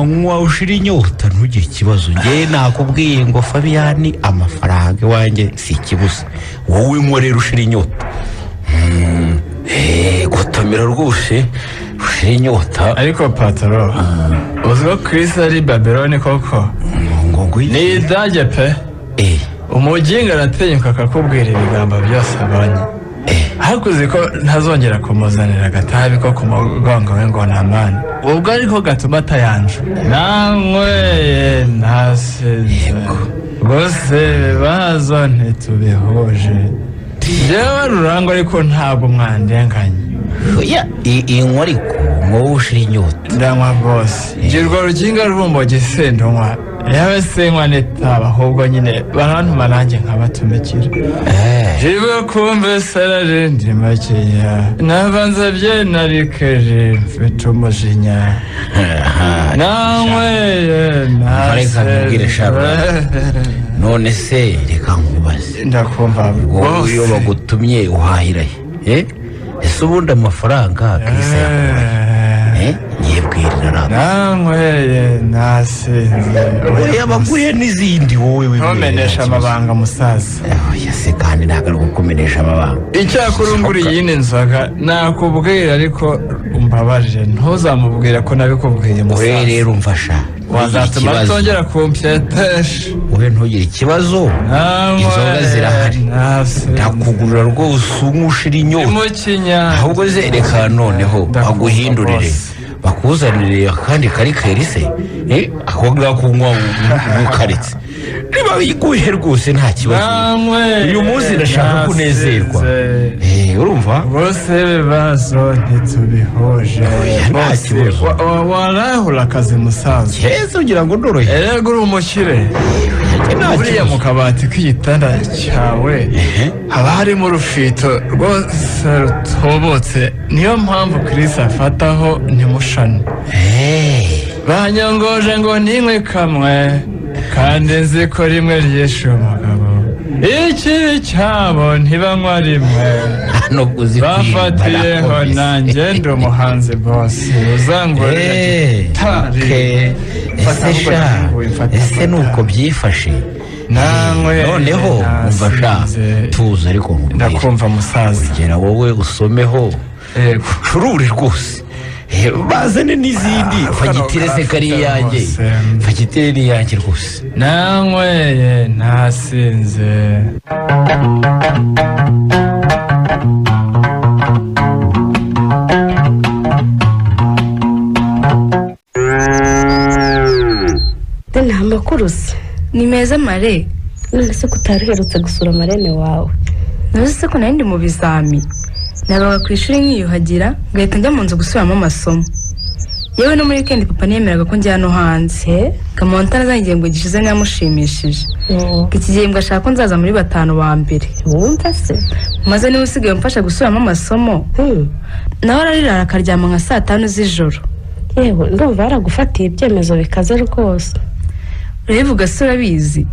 nywa ushira inyota ntugire ikibazo njye nakubwiye ngo Fabiyani amafaranga iwanjye si ikibuze wowe nywa rero ushira inyota gutomera rwose ushira inyota ariko patro uziko Chris ari Babylone koko ni idage pe umuginga aratinyuka akakubwira ibigambo byose abonye ariko uzi ko ntazongera kumuzanira agatabi ko ku mugongo we ngo nta mani ubwo ariko gatuma atayanja nanyweye ntasinze rwose ibibazo ntitubihuje njyewe rurangwa ariko ntabwo mwandenganye inywa ariko wowe ushira inyota ndanywa bose ngirwa rukinga rubumbo gisendonywa yewe sinywa nitaba ahubwo nyine barantuma nanjye nkabatumikira jiwe kumbe sarare ndi makeya navanze bye narikeje mfite umujinya nanyweye ntabwire shara none se reka nkubaze ndakumva wowe iyo bagutumye uhahirahe ese ubundi amafaranga Chris yibwirira nanyweye nasinze yabaguye n'izindi wowe ntumenesha amabanga musaza se kandi ntabwo ari gukumenesha amabanga icyakora unguriye iyindi nzoga nakubwira ariko umbabaje ntuzamubwira ko nabikubwiye musaza wowe rero umfasha wazatuma atongera kumpyetesha wowe ntugire ikibazo inzoga zirahari ndakugurira rwose unywa ushira inyota ahubwo zereka noneho baguhindurire bakuzanire akandi karikeri se ako ngako unywa ukaritse niba biguhe rwose nta kibazo uyu munsi ndashaka kunezerwa urumva bose ibibazo ntitubihuje nta kibazo warahura akazi musaza keza ugira ngo ndorohe erega uri umukire buriya mu kabati k'igitanda cyawe haba harimo urufito rwose rutobotse niyo mpamvu Chris afataho ntimushane banyongoje ngo ninywe kamwe kandi nzi ko rimwe ryishe umugabo iki cyabo ntibanywa rimwe bafatiyeho nanjye ndi umuhanzi bose uzangorere ese nuko byifashe noneho umva sha tuza ariko ndakumva musaza ugera wowe usomeho curure rwose bazane n'izindi fagitire se kari yanjye fagitire ni yanjye rwose nanyweye ntasinze nta makuru se ni meza mare none se kutariherutse gusura marene wawe ntuzi se ko nari ndi mu bizami nabaga ku ishuri nkiyuhagira ngahita njya mu nzu gusubiramo amasomo yewe no muri weekend papa ntiyemeraga ko njya no hanze kamonta nazangiye ngo gishize ntiyamushimishije iki gihembwe ashaka ko nzaza muri 5 ba mbere wumva se maze niba usigaye umfasha gusubiramo amasomo nawe ararirara akaryama nka 5 z'ijoro yewe ndumva yaragufatiye ibyemezo bikaze rwose urabivuga se urabizi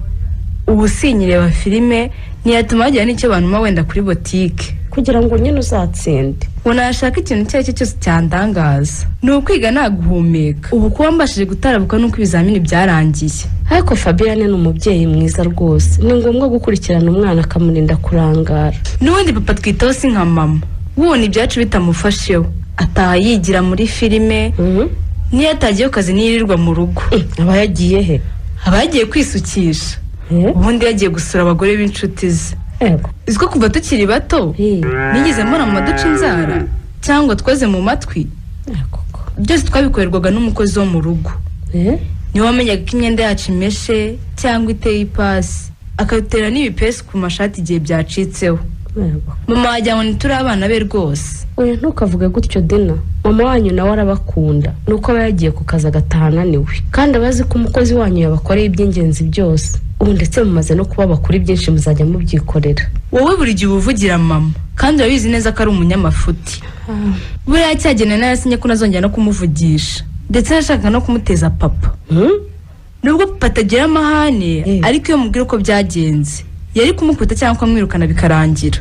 ubu sinyireba filime ntiyatuma hagira n'icyo bantuma wenda kuri botike kugira ngo nyine uzatsinde unashaka ikintu icyo ari cyo cyose cyandangaza ni ukwiga naguhumeka ubu kuba mbashije gutarabuka nuko ibizamini byarangiye ariko Fabienne ni umubyeyi mwiza rwose ni ngombwa gukurikirana umwana akamurinda kurangara n'ubundi papa twitaho si nka mama wubona ibyacu bitamufasheho ataha yigira muri filime niyo atagiye ku kazi niyirirwa mu rugo aba yagiye he aba yagiye kwisukisha ubundi yagiye gusura abagore b'inshuti ze iziko kuva tukiri bato nigeze mbona mu maduca inzara cyangwa twoze mu matwi byose twabikorerwaga n'umukozi wo mu rugo niwe wamenyaga ko imyenda yacu imeshe cyangwa iteye ipasi akabitera n'ibipesi ku mashati igihe byacitseho mama wagira ngo ntituri abana be rwose oya ntukavuge gutyo Dina mama wanyu nawe arabakunda nuko aba yagiye ku kazi agataha ananiwe kandi abazi ko umukozi wanyu yabakoreye iby'ingenzi byose ubu ndetse mumaze no kuba bakuri byinshi muzajya mubyikorera wowe buri gihe uvugira mama kandi urabizi neza ko ari umunyamafuti buriya cyagene narasinye ko nazongera no kumuvugisha ndetse nashaka no kumuteza papa nubwo papa atagira amahane ariko iyo mubwira uko byagenze yari kumukubita cyangwa kumwirukana bikarangira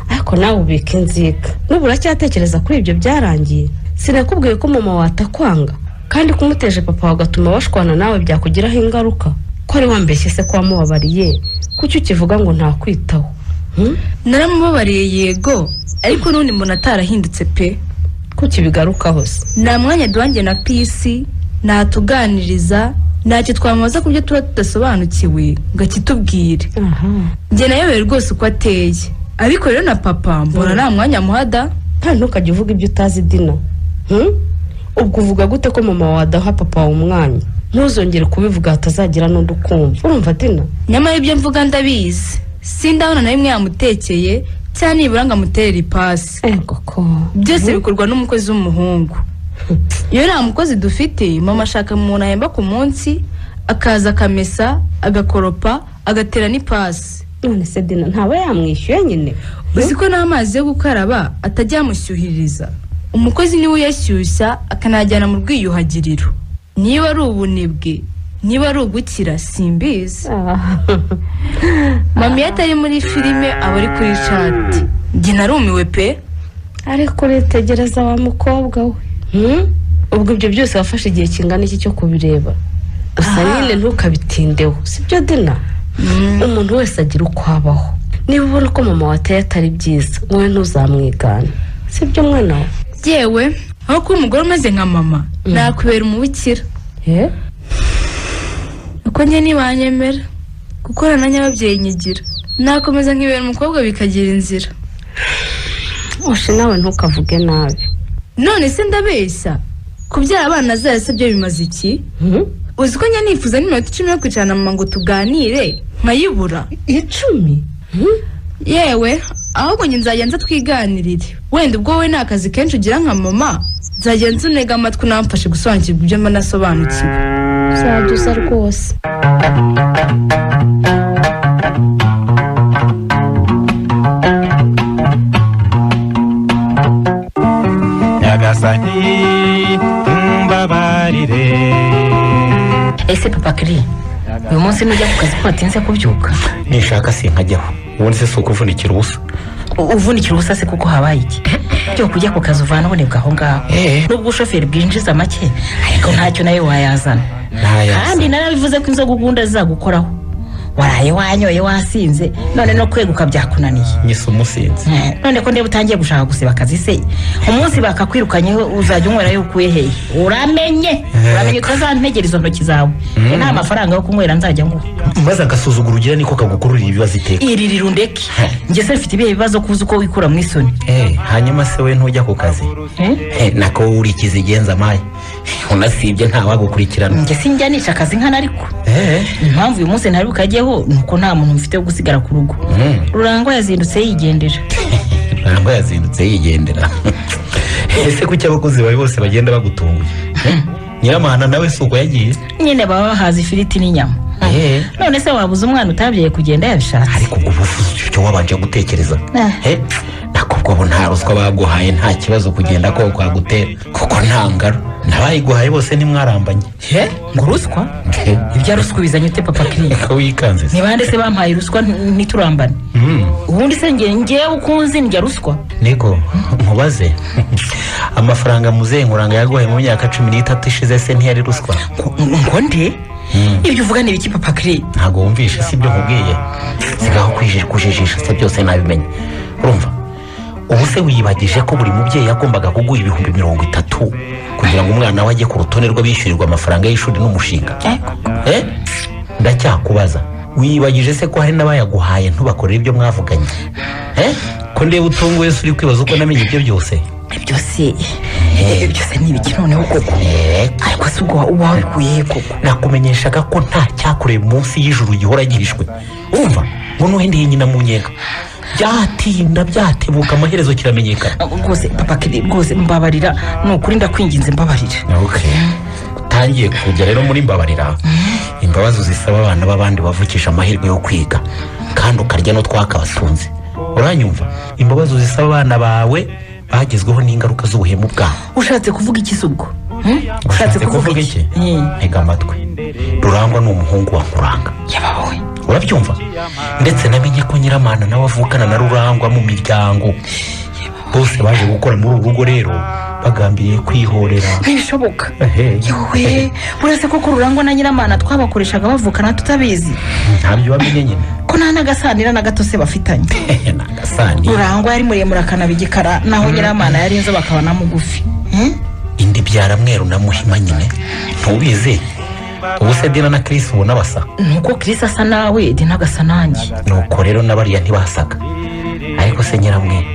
ariko nawe ubika inzika n'ubu uracyatekereza kuri ibyo byarangiye sinakubwiye ko mama watakwanga kandi kumuteje papa wagatuma bashwana nawe byakugiraho ingaruka ko ari wambeshye se ko wamubabariye kuki ukivuga ngo ntakwitaho naramubabariye yego ariko n'undi muntu atarahindutse pe kuki bigarukaho se nta mwanya duhange na pisi natuganiriza ntacyo twamubaza ku byo tuba tudasobanukiwe ngo akitubwire njye nayobewe rwose uko ateye ariko rero na papa mbona nta mwanya muhada kandi ntukajya uvuga ibyo utazi Dina ubwo uvuga gute ko mama wadaha papa wawe umwanya ntuzongere kubivuga hatazagira n'undi ukumva urumva Dina nyamara ibyo mvuga ndabizi sindabona na rimwe yamutekeye cyane nibura ngo amuterere ipasi byose bikorwa n'umukozi w'umuhungu iyo nta mukozi dufite mama ashaka umuntu ahemba ku munsi akaza akamesa agakoropa agatera n'ipasi none se Dina ntaba yamwishyuye nyine uzi ko n'amazi yo gukaraba atajya yamushyuhiriza umukozi niwe uyashyushya akanajyana mu rwiyuhagiriro niba ari ubunebwe niba ari ugukira simbizi mami iyo atari muri filime aba ari kuri chat njye narumiwe pe ariko uritegereza wa mukobwa we ubwo ibyo byose wafashe igihe kingana iki cyo kubireba gusa nyine ntukabitindeho sibyo Dina umuntu wese agira uko abaho niba ubona ko mama wateye atari byiza wowe ntuzamwigane sibyo mwana we yewe aho kuba umugore umeze nka mama nakubera umubikira uko njye ntibanyemera gukora na nyababyeyi nyigira nakomeza nkibera umukobwa bikagira inzira ushe nawe ntukavuge nabi none se ndabeshya kubyara abana zose byo bimaze iki uzi ko njya nifuza n'iminota 10 yo kwicarana mama ngo tuganire nkayibura 10 yewe ahubwo njye nzajya nza twiganirire wenda ubwo wowe nta kazi kenshi ugira nka mama nzajya nzunega amatwi namfashe gusobanukirwa ibyo mba nasobanukiwe uzaduza rwose nyagasani mbabarire ese papa Kiri uyu munsi nujya ku kazi ko watinze kubyuka nishaka sinkajyaho ubundi se si ukuvunikira ubusa uvunikira ubusa se kuko habaye iki byo kujya ku kazi uvana ubonebwa aho ngaho nubwo ubushoferi bwinjiza make ariko ntacyo nayo wayazana kandi narabivuze ko inzoga ugunda zizagukoraho waraye wanyoye wasinze none no kweguka byakunaniye nyise umusinzi none ko ndeba utangiye gushaka gusiba akazi se umunsi bakakwirukanyeho uzajya unywera yo ukuye hehe uramenye utazantegera izo ntoki zawe nta mafaranga yo kunywera nzajya nguha maze agasuzuguro ugira niko kagukururira ibibazo iteka iri rundeke njye se mfite ibihe bibazo kuzi uko wikura mu isoni hanyuma se we ntujya ku kazi nako uri ikizigenza maye unasibye ntawagukurikirana njye sinjya nica akazi nkana ariko impamvu uyu munsi ntari bukajyeho nuko nta muntu mfite wo gusigara ku rugo Rurangwa yazindutse yigendera ese kuki abakozi bawe bose bagenda bagutunguye Nyiramana nawe si uko yagiye nyine baba bahaza ifiriti n'inyama none se wabuze umwana utabyaye kugenda yabishatse ariko ubu icyo wabanje gutekereza nakubwo nta ruswa baguhaye nta kibazo kugenda ko kwagutera kuko nta ngaro nabayiguhaye bose ntimwarambanye ngo ruswa ibya ruswa bizanye ute papa Kiri ko wikanze ni bande se bampaye ruswa ntiturambane ubundi se ngewe ukunzi ndya ruswa niko nkubaze amafaranga muzenkuranga yaguhaye mu myaka 13 ishize se ntiyari ruswa ngo nde ibyo uvuga ni ibiki papa Kiri ntago wumvishe si byo nkubwiye sigaho kujijisha se byose nabimenye urumva ubu se wiyibagije ko buri mubyeyi yagombaga kuguha 30,000 kugira ngo umwana we ajye ku rutonde rw'abishyurirwa amafaranga y'ishuri n'umushinga ndacyakubaza wiyibagije se ko hari n'abayaguhaye ntubakorera ibyo mwavuganye ko ndeba utunguye se uri kwibaza uko namenye ibyo byose byose ni ibiki noneho koko ariko se ubwo uba wabikuye koko nakumenyeshaga ko nta cyakoreye munsi y'ijuru gihora gihishwe urumva ngo nuhendeye nyina mu nkeka byatinda byatebuka amaherezo kiramenyekana rwose papa Kiri rwose mbabarira nukuri ndakwinginze mbabarira utangiye kujya rero muri mbabarira imbabazi uzisaba abana b'abandi bavukisha amahirwe yo kwiga kandi ukarya no twakabatunze uranyumva imbabazi uzisaba abana bawe bagezweho n'ingaruka z'ubuhemu bwawe ushatse kuvuga iki se ubwo ushatse kuvuga iki ntega amatwi Rurangwa ni umuhungu wa Nkuranga yabawe urabyumva ndetse namenye ko Nyiramana nawe avukana na Rurangwa mu miryango bose baje gukora muri uru rugo rero bagambiriye kwihorera ntibishoboka yewe uretse ko Rurangwa na Nyiramana twabakoreshaga bavukana tutabizi ntabyo bamenye nyine ko nta n'agasanira na gato se bafitanye Rurangwa yari muremure akanabigikara naho Nyiramana yari inzo bakaba na mugufi indi byara mweru na muhima nyine ntubizi ubu se Dina na Chris ubona basa nuko Chris asa nawe Dina agasa nanjye nuko rero n'abariya ntibasaga ariko se Nyiramwe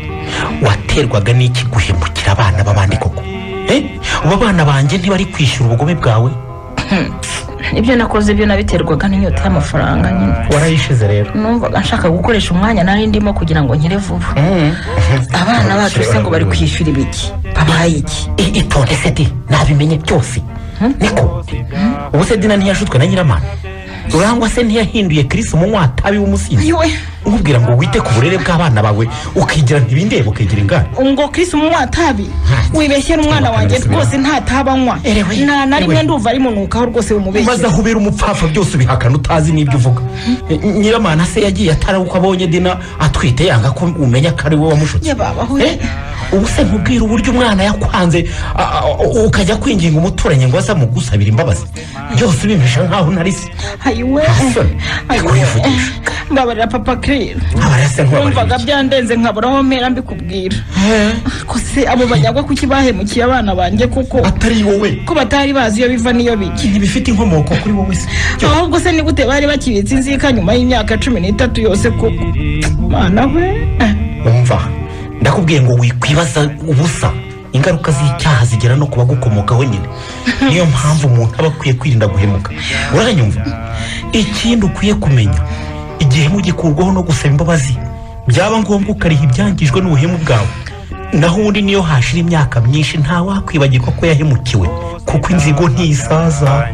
waterwaga n'iki guhemukira abana b'abandi koko ubu abana banjye ntibari kwishyura ubugome bwawe ibyo nakoze byo nabiterwaga n'inyota y'amafaranga nyine warayishize rero numvaga nshaka gukoresha umwanya nari ndimo kugira ngo nkire vuba abana bacu se ngo bari kwishyura ibiki babaye iki itonde se di nabimenye byose niko ubu se Dina ntiyashutswe na Nyiramana Rurangwa se ntiyahinduye Chris umunyatabi w'umusinzi nkubwira ngo wite ku burere bw'abana bawe ukigira ntibindebe ukigira ingana ngo Chris umunyatabi wibeshyera umwana wanjye rwose ntatabanywa na rimwe ndumva ari munukaho rwose umubeshye maze ahubera umupfafa byose ubihakana utazi n'ibyo uvuga Nyiramana se yagiye atari uko abonye Dina atwite yanga ko umenya ko ari we wamushutse ubu se nkubwira uburyo umwana yakwanze ukajya kwinginga umuturanyi ngo aza mugusabira imbabazi byose ubimpisha nkaho ntari se mbabarira papa Kiri numvaga byandenze nkabura aho mpera mbikubwira ko se abo banyagwa kuki bahemukiye abana banjye kuko atari wowe ko batari bazi iyo biva n'iyo bijya ntibifite inkomoko kuri wowe se ahubwo se ni gute bari bakibitse inzika nyuma y'imyaka 13 yose koko mana we umva ndakubwiye ngo wikwibaza ubusa ingaruka z'icyaha zigera no kuba gukomokaho nyine niyo mpamvu umuntu aba akwiye kwirinda guhemuka uranyumva ikindi ukwiye kumenya igihe mugikurwaho no gusaba imbabazi byaba ngombwa ukariha ibyangijwe n'ubuhemu bwawe naho undi niyo hashira imyaka myinshi nta wakwibagirwa ko yahemukiwe kuko inzigo ntisaza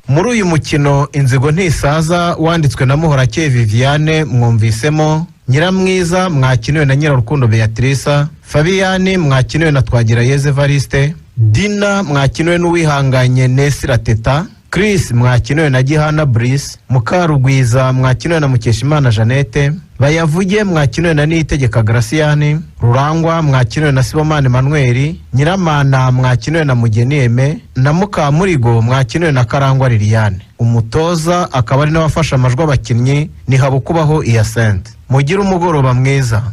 muri uyu uyu mukino inzigo ntisaza wanditswe na Muhorakeye Viviane mwumvisemo Nyiramwiza mwakiniwe na Nyirarukundo Beatrice, Fabiani mwakiniwe na Twagirayezu Evariste, Dina mwakiniwe n'uwihanganye Nesira Teta, Chris mwakiniwe na Gihana Brice, Mukarugwiza mwakiniwe na Mukeshimana Jeannette, Bayavuge mwakiniwe na Niyitegeka Graciane, Rurangwa mwakiniwe na Sibomane Emmanuel, Nyiramana mwakiniwe na Mugeni Aime, na Mukamurigo mwakiniwe na Karangwa Liliane. Umutoza akaba ari n'abafasha amajwi abakinnyi ni Habukubaho Hyacinthe. Mugire umugoroba mwiza.